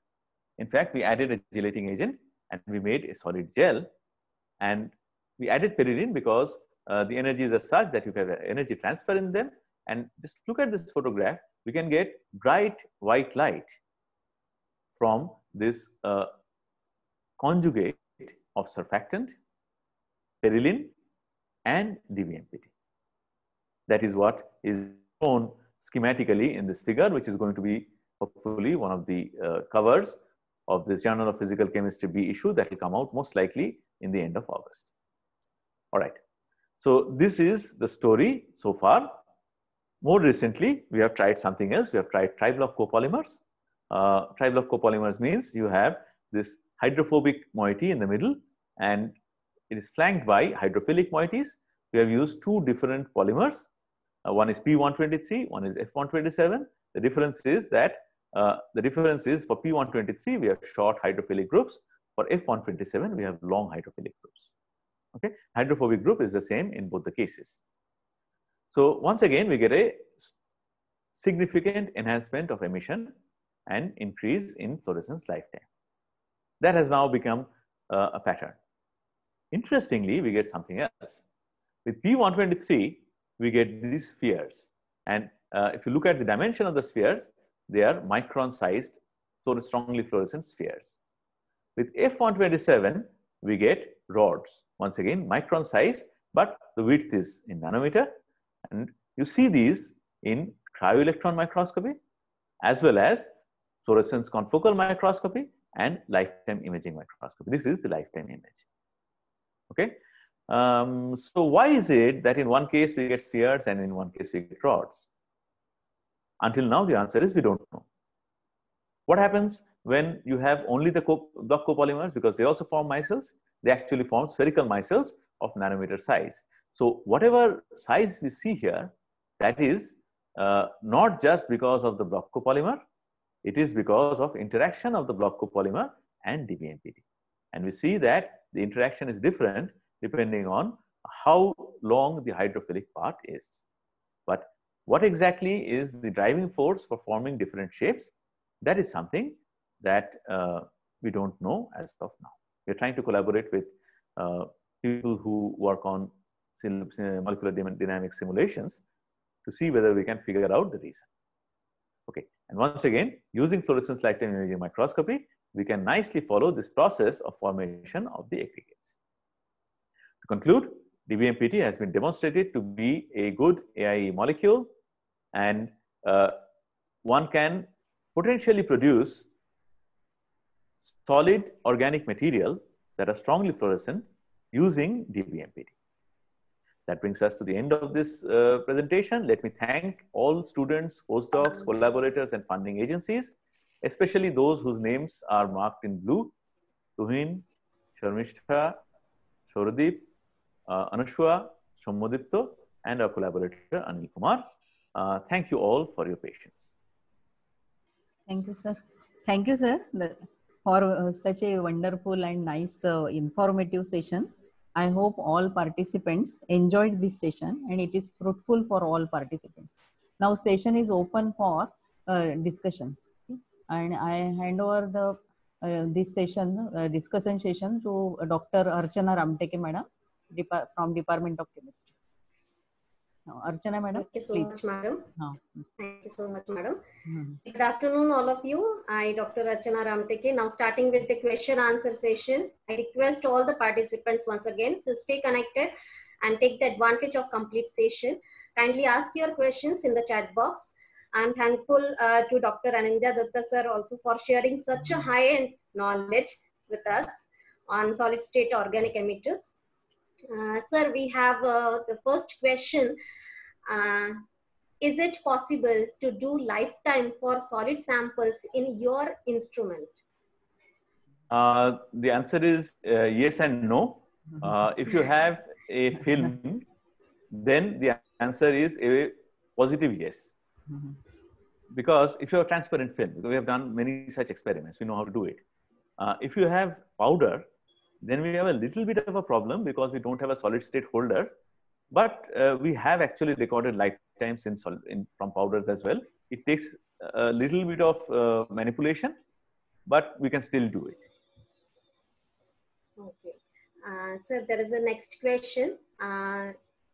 In fact, we added a gelating agent and we made a solid gel. And we added perilene because the energies are such that you have energy transfer in them. And just look at this photograph, we can get bright white light from this conjugate of surfactant, perilene, and DBMPT. That is what is shown schematically in this figure, which is going to be hopefully one of the covers of this Journal of Physical Chemistry B issue that will come out most likely in the end of August. All right. So this is the story so far. More recently, we have tried something else. We have tried triblock copolymers. Triblock copolymers means you have this hydrophobic moiety in the middle and it is flanked by hydrophilic moieties. We have used two different polymers. One is P123, one is F127. The difference is that for P123, we have short hydrophilic groups. For F127, we have long hydrophilic groups. Okay, hydrophobic group is the same in both the cases. So once again, we get a significant enhancement of emission and increase in fluorescence lifetime. That has now become a pattern. Interestingly, we get something else. With P123, we get these spheres. And if you look at the dimension of the spheres, they are micron-sized, so strongly fluorescent spheres. With F127, we get rods. Once again, micron-sized, but the width is in nanometer. And you see these in cryo-electron microscopy, as well as fluorescence confocal microscopy and lifetime imaging microscopy. This is the lifetime image. Okay. So why is it that in one case we get spheres and in one case we get rods? Until now, the answer is we don't know. What happens when you have only the block copolymers? Because they also form micelles, they actually form spherical micelles of nanometer size. So whatever size we see here, that is not just because of the block copolymer, it is because of interaction of the block copolymer and DBMPT. And we see that the interaction is different depending on how long the hydrophilic part is. But what exactly is the driving force for forming different shapes? That is something that we don't know as of now. We are trying to collaborate with people who work on molecular dynamic simulations to see whether we can figure out the reason. Okay, and once again, using fluorescence lifetime imaging microscopy, we can nicely follow this process of formation of the aggregates. To conclude, DBMPT has been demonstrated to be a good AIE molecule, and one can potentially produce solid organic material that are strongly fluorescent using DBMPT. That brings us to the end of this presentation. Let me thank all students, postdocs, collaborators, and funding agencies, especially those whose names are marked in blue: Tuhin, Sharmishta, Shoradip, Anushwa, Shommodipto, and our collaborator Anil Kumar. Thank you all for your patience. Thank you, sir. Thank you, sir, for such a wonderful and nice informative session. I hope all participants enjoyed this session and it is fruitful for all participants. Now session is open for discussion, and I hand over the this session discussion session to Dr. Archana Ramteke madam from Department of Chemistry. Now, Archana madam, thank you so please. much, madam. No. Thank you so much, madam. Good afternoon, all of you. I, Dr. Archana Ramteke, now starting with the question answer session. I request all the participants once again to stay connected and take the advantage of complete session. Kindly ask your questions in the chat box. I'm thankful to Dr. Anindya Dutta sir also for sharing such a high-end knowledge with us on solid state organic emitters. Sir, we have the first question. Is it possible to do lifetime for solid samples in your instrument? The answer is yes and no. If you have a film, then the answer is a positive yes. Because if you have transparent film, we have done many such experiments, we know how to do it. If you have powder, then we have a little bit of a problem because we don't have a solid state holder But we have actually recorded lifetimes from powders as well. It takes a little bit of manipulation, but we can still do it. Okay. So there is a next question.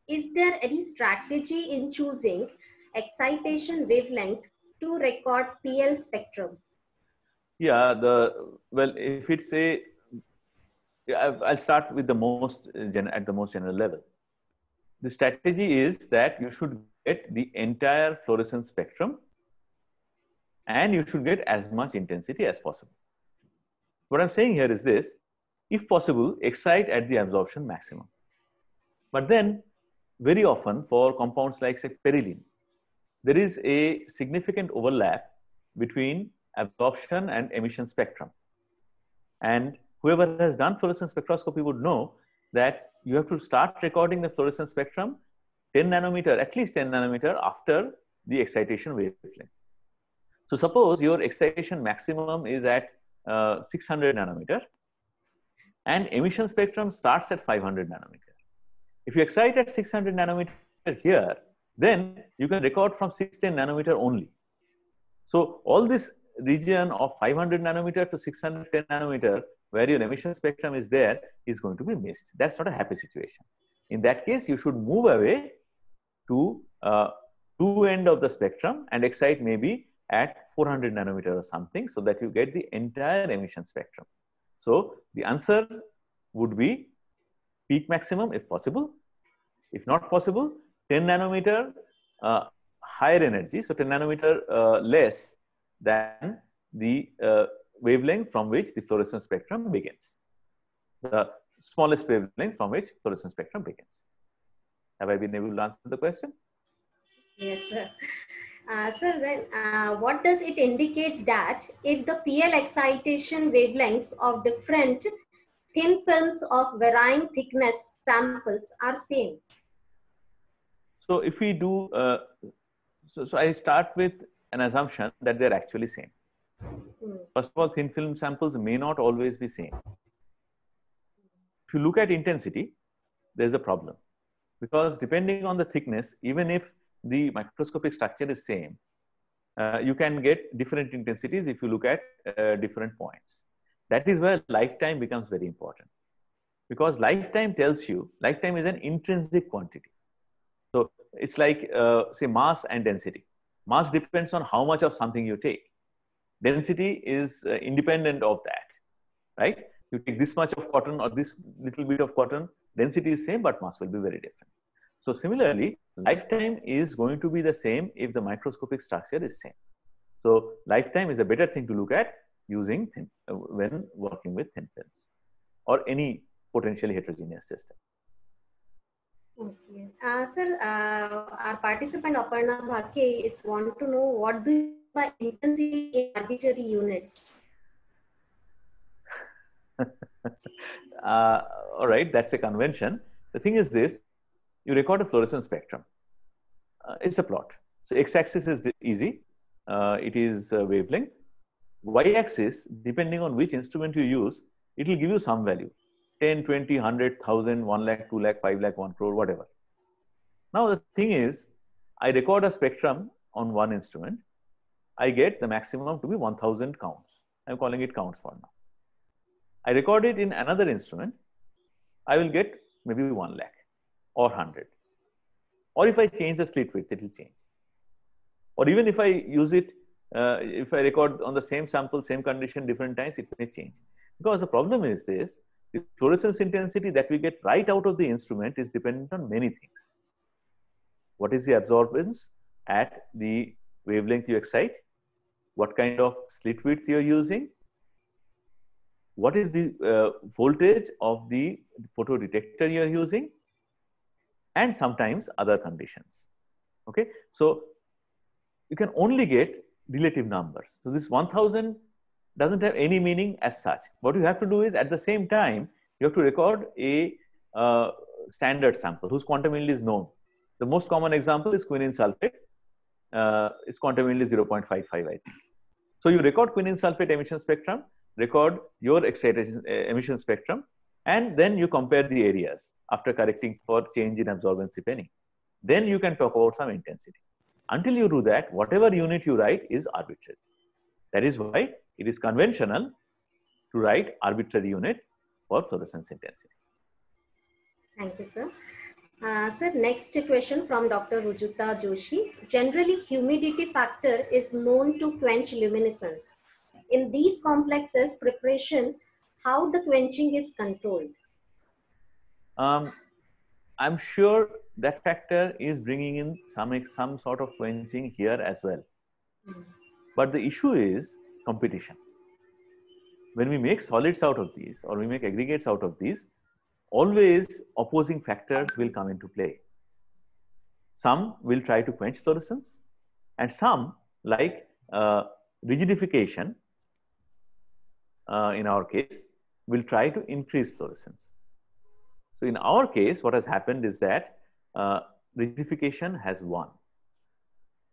Is there any strategy in choosing excitation wavelength to record PL spectrum? Yeah, well, if it's a, I'll start with the most at the most general level. The strategy is that you should get the entire fluorescence spectrum, and you should get as much intensity as possible. What I'm saying here is this: if possible, excite at the absorption maximum. But then, very often for compounds like, say, perylene, there is a significant overlap between absorption and emission spectrum. And whoever has done fluorescence spectroscopy would know that you have to start recording the fluorescence spectrum 10 nanometer, at least 10 nanometer after the excitation wavelength. So suppose your excitation maximum is at 600 nanometer and emission spectrum starts at 500 nanometer. If you excite at 600 nanometer here, then you can record from 610 nanometer only. So all this region of 500 nanometer to 610 nanometer, where your emission spectrum is there, is going to be missed. That's not a happy situation. In that case, you should move away to two end of the spectrum and excite maybe at 400 nanometer or something, so that you get the entire emission spectrum. So the answer would be peak maximum if possible. If not possible, 10 nanometer higher energy, so 10 nanometer less than the wavelength from which the fluorescence spectrum begins. The smallest wavelength from which fluorescence spectrum begins. Have I been able to answer the question? Yes, sir. Sir, then what does it indicates that if the PL excitation wavelengths of different thin films of varying thickness samples are same? So if we do, so I start with an assumption that they're actually same. First of all, thin film samples may not always be same. If you look at intensity, there's a problem, because depending on the thickness, even if the microscopic structure is same, you can get different intensities if you look at different points. That is where lifetime becomes very important, because lifetime tells you, lifetime is an intrinsic quantity. So it's like, say, mass and density. Mass depends on how much of something you take. Density is independent of that, right? You take this much of cotton or this little bit of cotton, density is same, but mass will be very different. So similarly, lifetime is going to be the same if the microscopic structure is same. So lifetime is a better thing to look at using when working with thin films or any potentially heterogeneous system. Okay. Sir, our participant Aparna Bhake is want to know what do you mean by intensity in arbitrary units? All right, that's a convention. The thing is this: you record a fluorescence spectrum. It's a plot. So x-axis is easy. It is wavelength. Y-axis, depending on which instrument you use, it will give you some value. 10, 20, 100, 1000, 1 lakh, 2 lakh, 5 lakh, 1 crore, whatever. Now the thing is, I record a spectrum on one instrument. I get the maximum to be 1000 counts. I'm calling it counts for now. I record it in another instrument. I will get maybe 1 lakh or 100. Or if I change the slit width, it will change. Or even if I use it, if I record on the same sample, same condition, different times, it may change. Because the problem is this: the fluorescence intensity that we get right out of the instrument is dependent on many things. What is the absorbance at the wavelength you excite? What kind of slit width you're using? What is the voltage of the photodetector you're using? And sometimes other conditions. Okay, so you can only get relative numbers. So this 1000 doesn't have any meaning as such. What you have to do is, at the same time, you have to record a standard sample whose quantum yield is known. The most common example is quinine sulfate. Its quantum yield is 0.55, I think. So you record quinine sulfate emission spectrum, record your excitation emission spectrum, And then you compare the areas after correcting for change in absorbance, if any. Then you can talk about some intensity. Until you do that, whatever unit you write is arbitrary. That is why it is conventional to write arbitrary unit for fluorescence intensity. Thank you, sir. Sir, next question from Dr. Rujuta Joshi. Generally, humidity factor is known to quench luminescence. In these complexes, preparation, how the quenching is controlled? I'm sure that factor is bringing in some sort of quenching here as well. But the issue is competition. When we make solids out of these or we make aggregates out of these, always opposing factors will come into play. Some will try to quench fluorescence, and some, like rigidification, in our case, will try to increase fluorescence. So in our case, what has happened is that rigidification has won.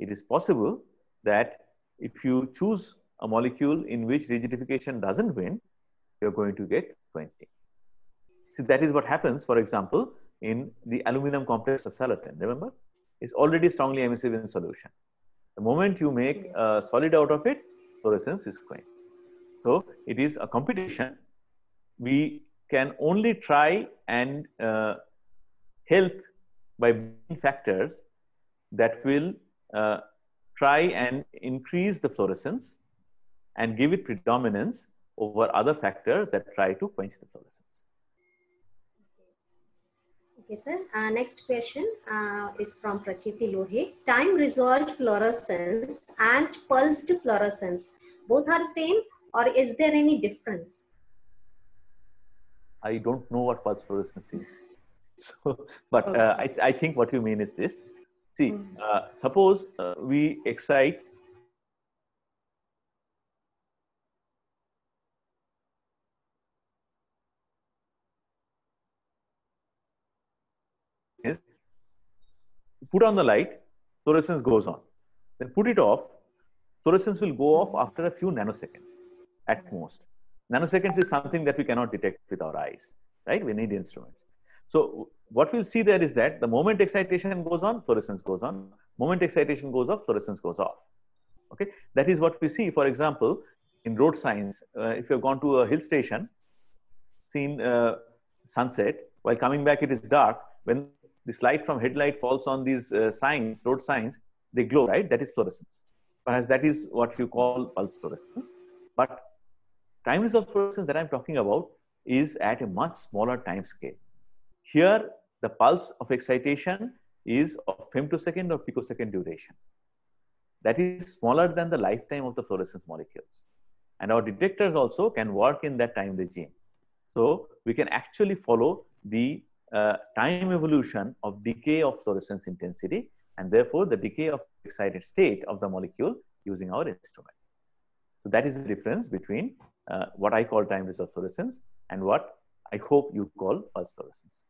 It is possible that if you choose a molecule in which rigidification doesn't win, you're going to get quenching. See, that is what happens, for example, in the aluminum complex of siloxane. Remember, it's already strongly emissive in solution. The moment you make a solid out of it, fluorescence is quenched. So it is a competition. We can only try and help by bringing factors that will try and increase the fluorescence and give it predominance over other factors that try to quench the fluorescence. Okay, sir. Next question is from Prachiti Lohe. Time resolved fluorescence and pulsed fluorescence, both are same, or is there any difference? I don't know what pulse fluorescence is. So, but I think what you mean is this. See, suppose we excite is put on the light, fluorescence goes on. Then put it off, fluorescence will go off after a few nanoseconds at most. Nanoseconds is something that we cannot detect with our eyes, right? We need instruments. So what we'll see there is that the moment excitation goes on, fluorescence goes on. Moment excitation goes off, fluorescence goes off. Okay, that is what we see. For example, in road signs, if you've gone to a hill station, seen sunset, while coming back it is dark, when this light from headlight falls on these signs, road signs, they glow, right? That is fluorescence. Perhaps that is what you call pulse fluorescence. But time resolved fluorescence that I'm talking about is at a much smaller time scale. Here, the pulse of excitation is of femtosecond or picosecond duration. That is smaller than the lifetime of the fluorescence molecules. And our detectors also can work in that time regime. So we can actually follow the time evolution of decay of fluorescence intensity, and therefore the decay of excited state of the molecule using our instrument. So that is the difference between what I call time resolved fluorescence and what I hope you call pulse fluorescence.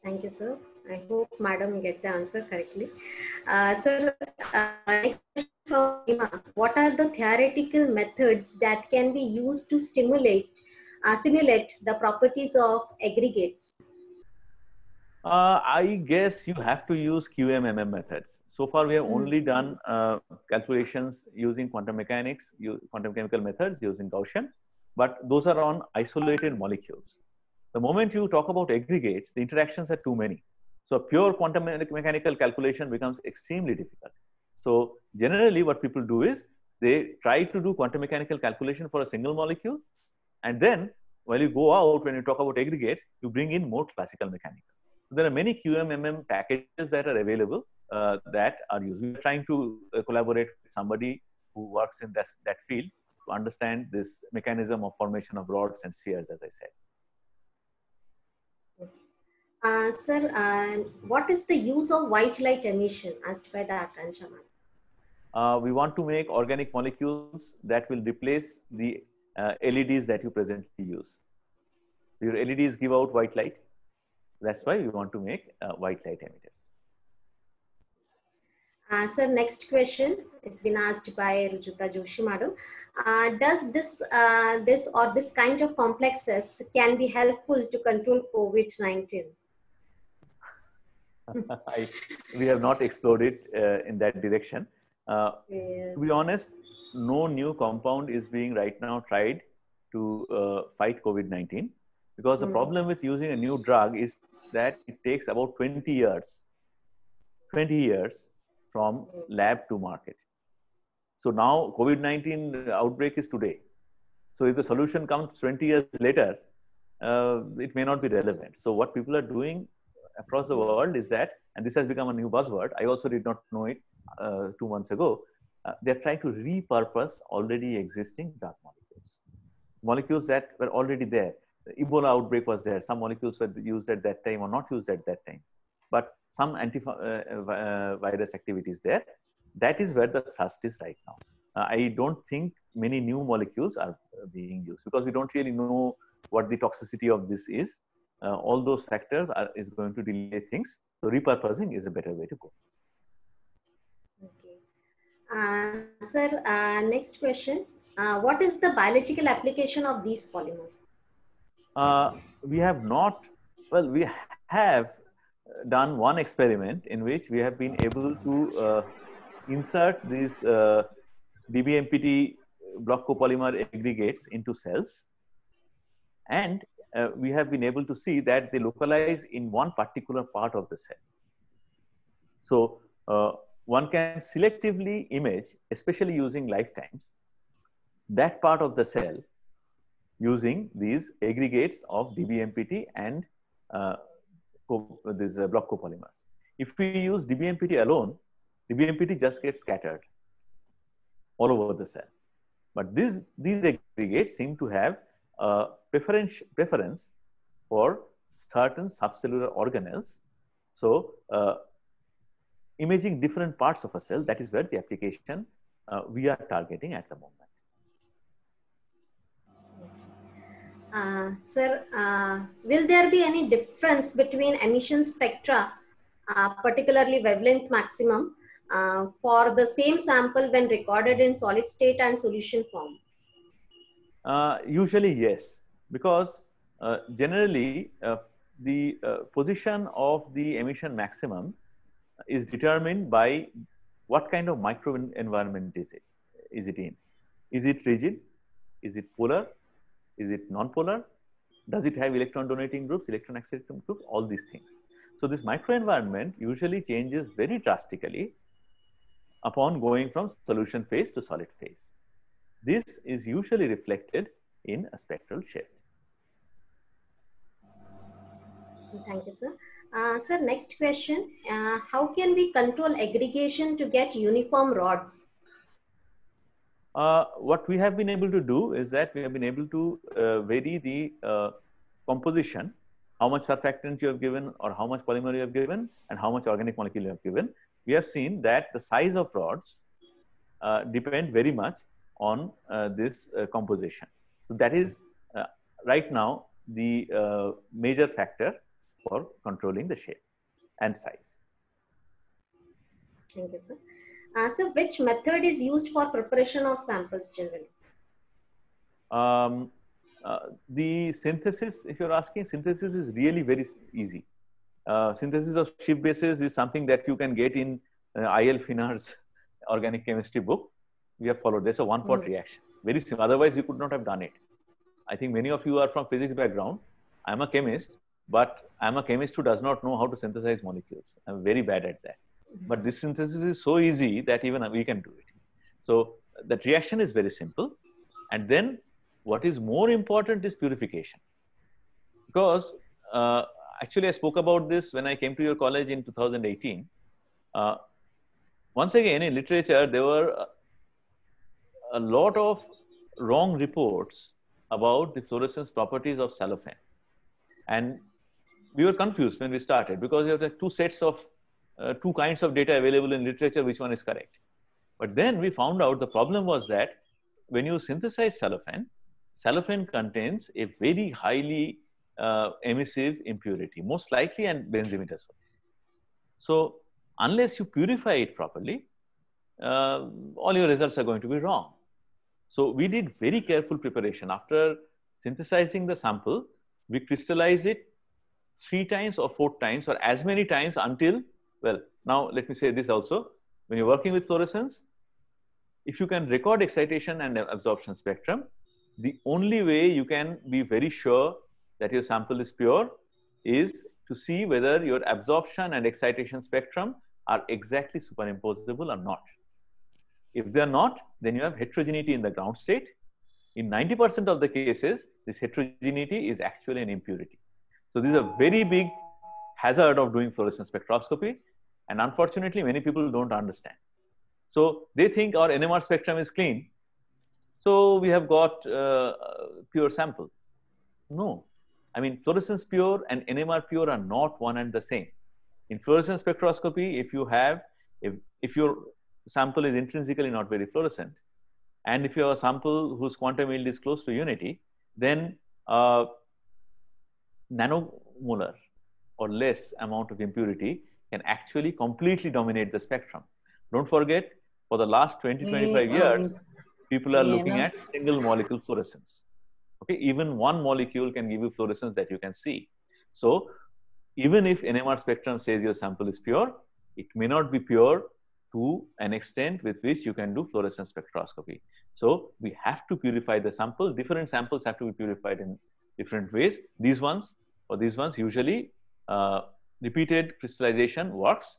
Thank you, sir. I hope madam get the answer correctly. Sir, next question from Ima. What are the theoretical methods that can be used to simulate the properties of aggregates? I guess you have to use QMMM methods. So far, we have only done calculations using quantum mechanics, quantum chemical methods using Gaussian, but those are on isolated molecules. The moment you talk about aggregates, the interactions are too many. So pure quantum mechanical calculation becomes extremely difficult. So generally what people do is they try to do quantum mechanical calculation for a single molecule. And then while you go out, when you talk about aggregates, you bring in more classical mechanical. So there are many QMMM packages that are available that are used. We're trying to collaborate with somebody who works in that field to understand this mechanism of formation of rods and spheres, as I said. Sir, what is the use of white light emission asked by the Akansha ma'am? We want to make organic molecules that will replace the LEDs that you presently use. So your LEDs give out white light. That's why we want to make white light emitters. Sir, next question. It's been asked by Rujuta Joshi, madam. Does this kind of complexes can be helpful to control COVID-19? We have not explored it in that direction. Yeah. To be honest, no new compound is being right now tried to fight COVID-19, because the problem with using a new drug is that it takes about 20 years from lab to market. So now COVID-19 outbreak is today. So if the solution comes 20 years later, it may not be relevant. So what people are doing across the world is that, and this has become a new buzzword, I also did not know it 2 months ago, they're trying to repurpose already existing drug molecules. Molecules that were already there. The Ebola outbreak was there. Some molecules were used at that time or not used at that time. But some antivirus activity is there. That is where the thrust is right now. I don't think many new molecules are being used, because we don't really know what the toxicity of this is. All those factors is going to delay things. So repurposing is a better way to go. Okay. Sir, next question. What is the biological application of these polymers? We have not, well, we have done one experiment in which we have been able to insert these DBMPT block copolymer aggregates into cells. And we have been able to see that they localize in one particular part of the cell. So one can selectively image, especially using lifetimes, that part of the cell using these aggregates of DBMPT and these block copolymers. If we use DBMPT alone, DBMPT just gets scattered all over the cell. But these aggregates seem to have a preference for certain subcellular organelles. So imaging different parts of a cell, that is where the application we are targeting at the moment. Sir, will there be any difference between emission spectra, particularly wavelength maximum, for the same sample when recorded in solid state and solution form? Usually, yes, because generally the position of the emission maximum is determined by what kind of microenvironment is it in. Is it rigid? Is it polar? Is it non-polar? Does it have electron donating groups, electron accepting groups, all these things. So this microenvironment usually changes very drastically upon going from solution phase to solid phase. This is usually reflected in a spectral shift. Thank you, sir. Sir, next question. How can we control aggregation to get uniform rods? What we have been able to do is that we have been able to vary the composition, how much surfactant you have given or how much polymer you have given and how much organic molecule you have given. We have seen that the size of rods depend very much on this composition. So that is right now the major factor for controlling the shape and size. Thank you, sir. So which method is used for preparation of samples generally? The synthesis, if you're asking, synthesis is really very easy. Synthesis of Schiff bases is something that you can get in I.L. Finar's organic chemistry book. We have followed. There's a one-pot reaction. Very simple. Otherwise, we could not have done it. I think many of you are from physics background. I'm a chemist, but I'm a chemist who does not know how to synthesize molecules. I'm very bad at that. But this synthesis is so easy that even we can do it. So that reaction is very simple. And then what is more important is purification. Because actually I spoke about this when I came to your college in 2018. Once again, in literature, there were a lot of wrong reports about the fluorescence properties of cellophane. And we were confused when we started because you have like two kinds of data available in literature, which one is correct. But then we found out the problem was that when you synthesize cellophane, cellophane contains a very highly emissive impurity, most likely and benzemetazole. So unless you purify it properly, all your results are going to be wrong. So we did very careful preparation. After synthesizing the sample, we crystallize it 3 times or 4 times or as many times until, well, now let me say this also. When you're working with fluorescence, if you can record excitation and absorption spectrum, the only way you can be very sure that your sample is pure is to see whether your absorption and excitation spectrum are exactly superimposable or not. If they are not, then you have heterogeneity in the ground state. In 90% of the cases, this heterogeneity is actually an impurity. So this is a very big hazard of doing fluorescence spectroscopy. And unfortunately, many people don't understand. So they think our NMR spectrum is clean. So we have got pure sample. No. I mean, fluorescence pure and NMR pure are not one and the same. In fluorescence spectroscopy, if your sample is intrinsically not very fluorescent, and if you have a sample whose quantum yield is close to unity, then nanomolar or less amount of impurity can actually completely dominate the spectrum. Don't forget, for the last 20-25 years, people are looking at single molecule fluorescence. Okay, even one molecule can give you fluorescence that you can see. So even if NMR spectrum says your sample is pure, it may not be pure to an extent with which you can do fluorescence spectroscopy. So we have to purify the sample. Different samples have to be purified in different ways. These ones, usually repeated crystallization works.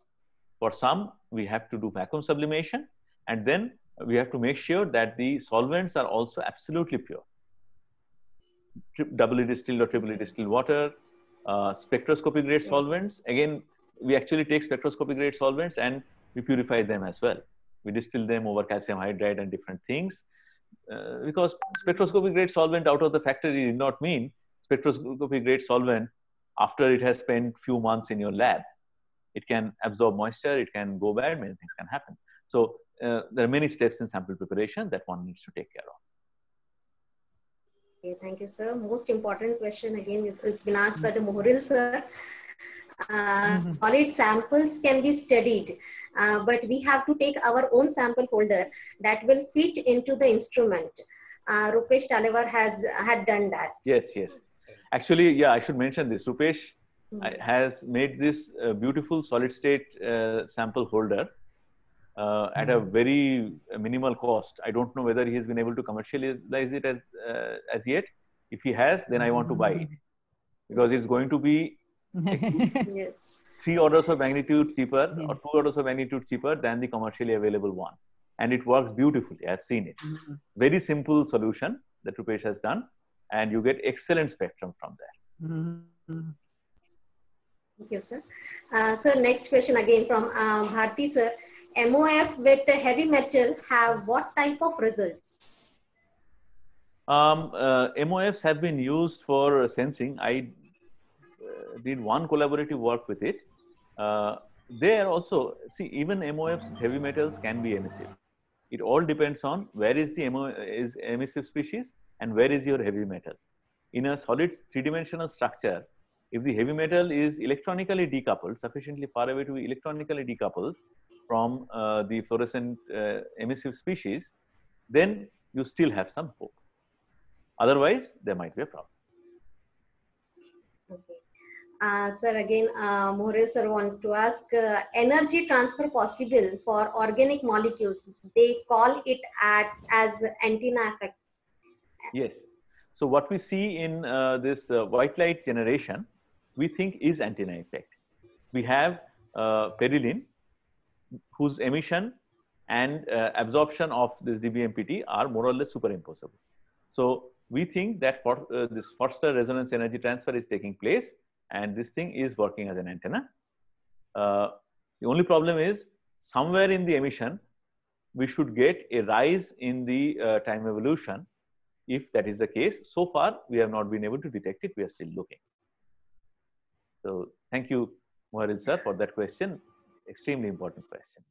For some, we have to do vacuum sublimation, and then we have to make sure that the solvents are also absolutely pure. Doubly distilled or triply distilled water, spectroscopy grade solvents. Again, we actually take spectroscopy grade solvents and we purify them as well. We distill them over calcium hydride and different things. Because spectroscopy grade solvent out of the factory did not mean spectroscopy grade solvent after it has spent few months in your lab. It can absorb moisture, it can go bad, many things can happen. So there are many steps in sample preparation that one needs to take care of. Okay, thank you, sir. Most important question again is it's been asked by the Mohoril sir. Solid samples can be studied, but we have to take our own sample holder that will fit into the instrument. Rupesh Talewar had done that. Yes. Actually, yeah, I should mention this. Rupesh has made this beautiful solid state sample holder at a very minimal cost. I don't know whether he has been able to commercialize it as yet. If he has, then I want to buy it, because it's going to be Yes. 3 orders of magnitude cheaper or 2 orders of magnitude cheaper than the commercially available one. And it works beautifully. I've seen it. Very simple solution that Rupesh has done, and you get excellent spectrum from there. Thank you, sir. Sir, next question again from Bharti sir. MOF with heavy metal have what type of results? MOFs have been used for sensing. I did one collaborative work with it. There also, see, even MOFs, heavy metals can be emissive. It all depends on where is the emissive species and where is your heavy metal. In a solid 3-dimensional structure, if the heavy metal is electronically decoupled, sufficiently far away to be electronically decoupled from the fluorescent emissive species, then you still have some hope. Otherwise, there might be a problem. Okay. Sir, again, Mohoril sir want to ask, energy transfer possible for organic molecules? They call it as antenna effect. Yes. So what we see in this white light generation, we think is antenna effect. We have perylene, whose emission and absorption of this dBMPT are more or less superimposable. So we think that for this Forster resonance energy transfer is taking place, and this thing is working as an antenna. The only problem is somewhere in the emission, we should get a rise in the time evolution. If that is the case, so far we have not been able to detect it. We are still looking. So thank you, Mohoril sir, for that question. Extremely important question.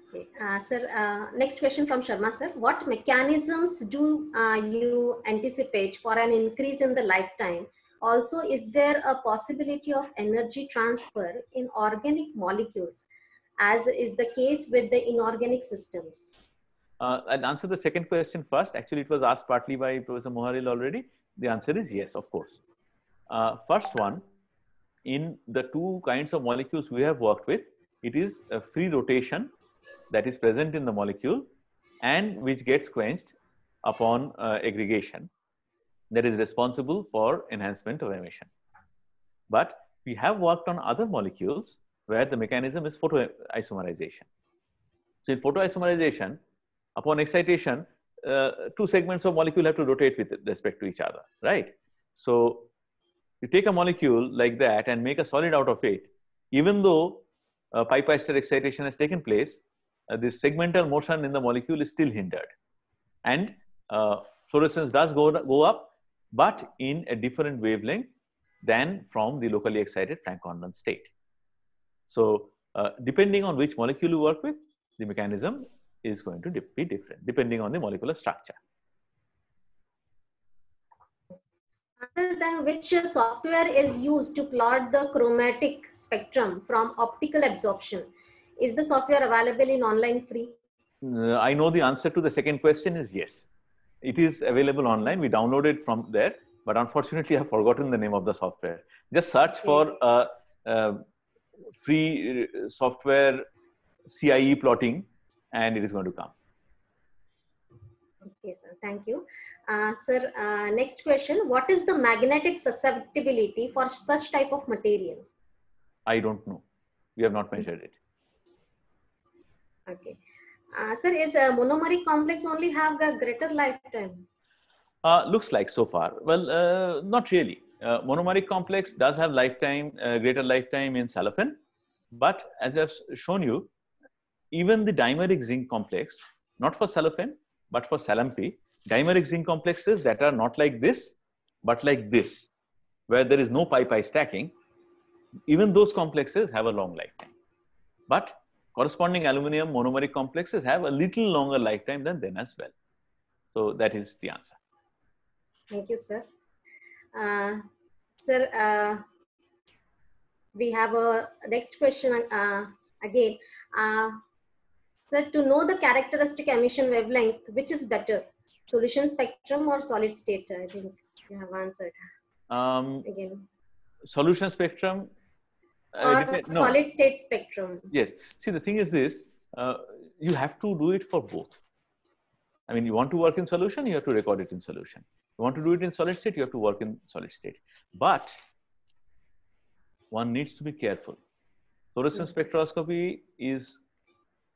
Okay. Sir, next question from Sharma sir. What mechanisms do you anticipate for an increase in the lifetime Also, is there a possibility of energy transfer in organic molecules, as is the case with the inorganic systems? I'll answer the second question first. Actually, it was asked partly by Professor Moharil already. The answer is yes, of course. First one, in the two kinds of molecules we have worked with, it is a free rotation that is present in the molecule and which gets quenched upon aggregation, that is responsible for enhancement of emission. But we have worked on other molecules where the mechanism is photoisomerization. So in photoisomerization, upon excitation, two segments of molecule have to rotate with respect to each other, right? So you take a molecule like that and make a solid out of it, even though pi-pi-star excitation has taken place, this segmental motion in the molecule is still hindered. And fluorescence does go up, but in a different wavelength than from the locally excited Franck-Condon state. So depending on which molecule you work with, the mechanism is going to be different depending on the molecular structure. Other than which software is used to plot the chromatic spectrum from optical absorption? Is the software available in online free? I know the answer to the second question is yes. It is available online. We download it from there, but unfortunately, I have forgotten the name of the software. Just search for free software CIE plotting, and it is going to come. Okay, sir. Thank you. Sir, next question. What is the magnetic susceptibility for such type of material? I don't know. We have not measured it. Okay. Sir, is a monomeric complex only have a greater lifetime? Looks like so far. Well, not really. Monomeric complex does have lifetime, greater lifetime in cellophane. But as I've shown you, even the dimeric zinc complex, not for cellophane, but for Sallumpy, dimeric zinc complexes that are not like this, but like this, where there is no pi-pi stacking, even those complexes have a long lifetime. But corresponding aluminum monomeric complexes have a little longer lifetime than them as well. So that is the answer. Thank you, sir. Sir, we have a next question again. Sir, to know the characteristic emission wavelength, which is better, solution spectrum or solid state? I think you have answered. Again. Solution spectrum. Or solid state spectrum. Yes. See, the thing is this, you have to do it for both. I mean, you want to work in solution, you have to record it in solution. You want to do it in solid state, you have to work in solid state. But one needs to be careful. Fluorescence spectroscopy is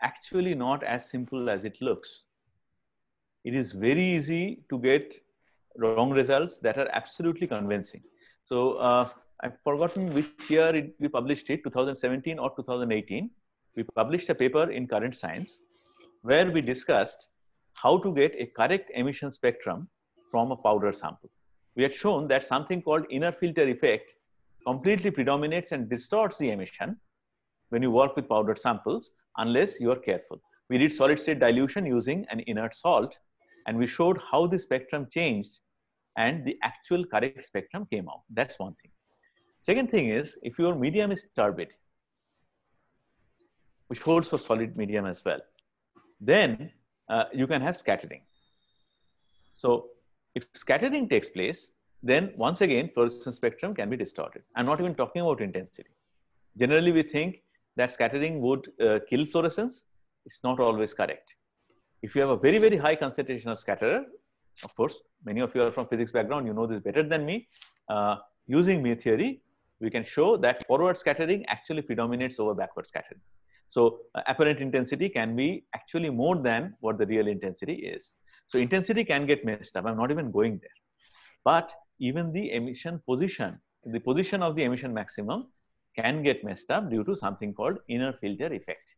actually not as simple as it looks. It is very easy to get wrong results that are absolutely convincing. So I've forgotten which year we published it, 2017 or 2018. We published a paper in Current Science where we discussed how to get a correct emission spectrum from a powder sample. We had shown that something called inner filter effect completely predominates and distorts the emission when you work with powdered samples, unless you are careful. We did solid state dilution using an inert salt, and we showed how the spectrum changed and the actual correct spectrum came out. That's one thing. Second thing is, if your medium is turbid, which holds for solid medium as well, then you can have scattering. So if scattering takes place, then once again, fluorescence spectrum can be distorted. I'm not even talking about intensity. Generally, we think that scattering would kill fluorescence. It's not always correct. If you have a very, very high concentration of scatterer, of course, many of you are from physics background, you know this better than me. Using Mie theory, we can show that forward scattering actually predominates over backward scattering. So apparent intensity can be actually more than what the real intensity is. So intensity can get messed up. I'm not even going there. But even the emission position, the position of the emission maximum can get messed up due to something called inner filter effect.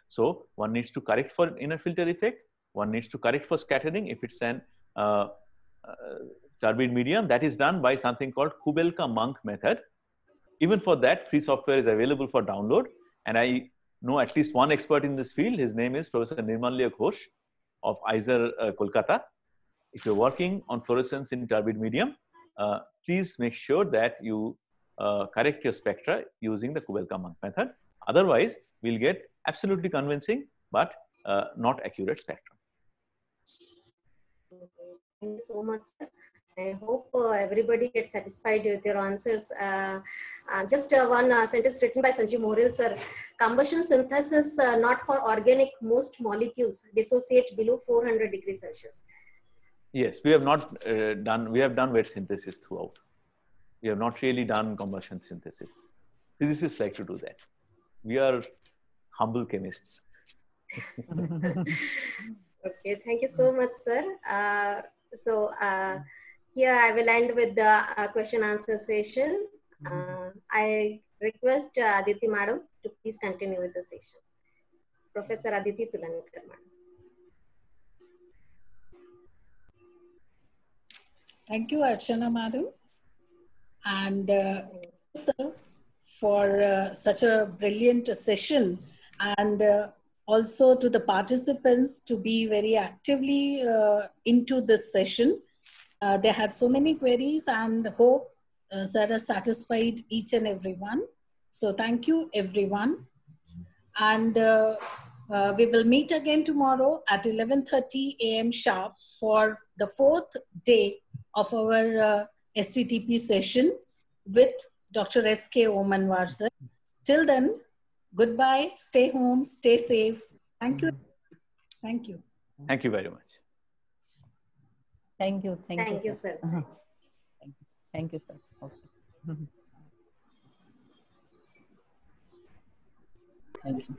So one needs to correct for inner filter effect. One needs to correct for scattering if it's an turbid medium. That is done by something called Kubelka-Munk method. Even for that, free software is available for download. And I know at least one expert in this field. His name is Professor Nirmalya Ghosh of IISER, Kolkata. If you're working on fluorescence in turbid medium, please make sure that you correct your spectra using the Kubelka-Monk method. Otherwise, we'll get absolutely convincing but not accurate spectrum. Thank you so much, sir. I hope everybody gets satisfied with your answers. Just one sentence written by Sanjeev Moril, sir. Combustion synthesis not for organic, most molecules dissociate below 400 degrees Celsius. Yes, we have not we have done wet synthesis throughout. We have not really done combustion synthesis. Physicists like to do that. We are humble chemists. Okay, thank you so much, sir. Here I will end with the question answer session. I request Aditi madam to please continue with the session. Professor Aditi Tulanikar madam. Thank you, Archana madam. And sir, for such a brilliant session, and also to the participants to be very actively into this session. They had so many queries, and hope sir has satisfied each and every one. So thank you everyone. And we will meet again tomorrow at 11:30 a.m. sharp for the 4th day of our STTP session with Dr. S.K. Omanwar sir. Till then, goodbye, stay home, stay safe. Thank you. Thank you. Thank you very much. Thank you. Thank you, sir. Thank you, sir. Okay. Thank you.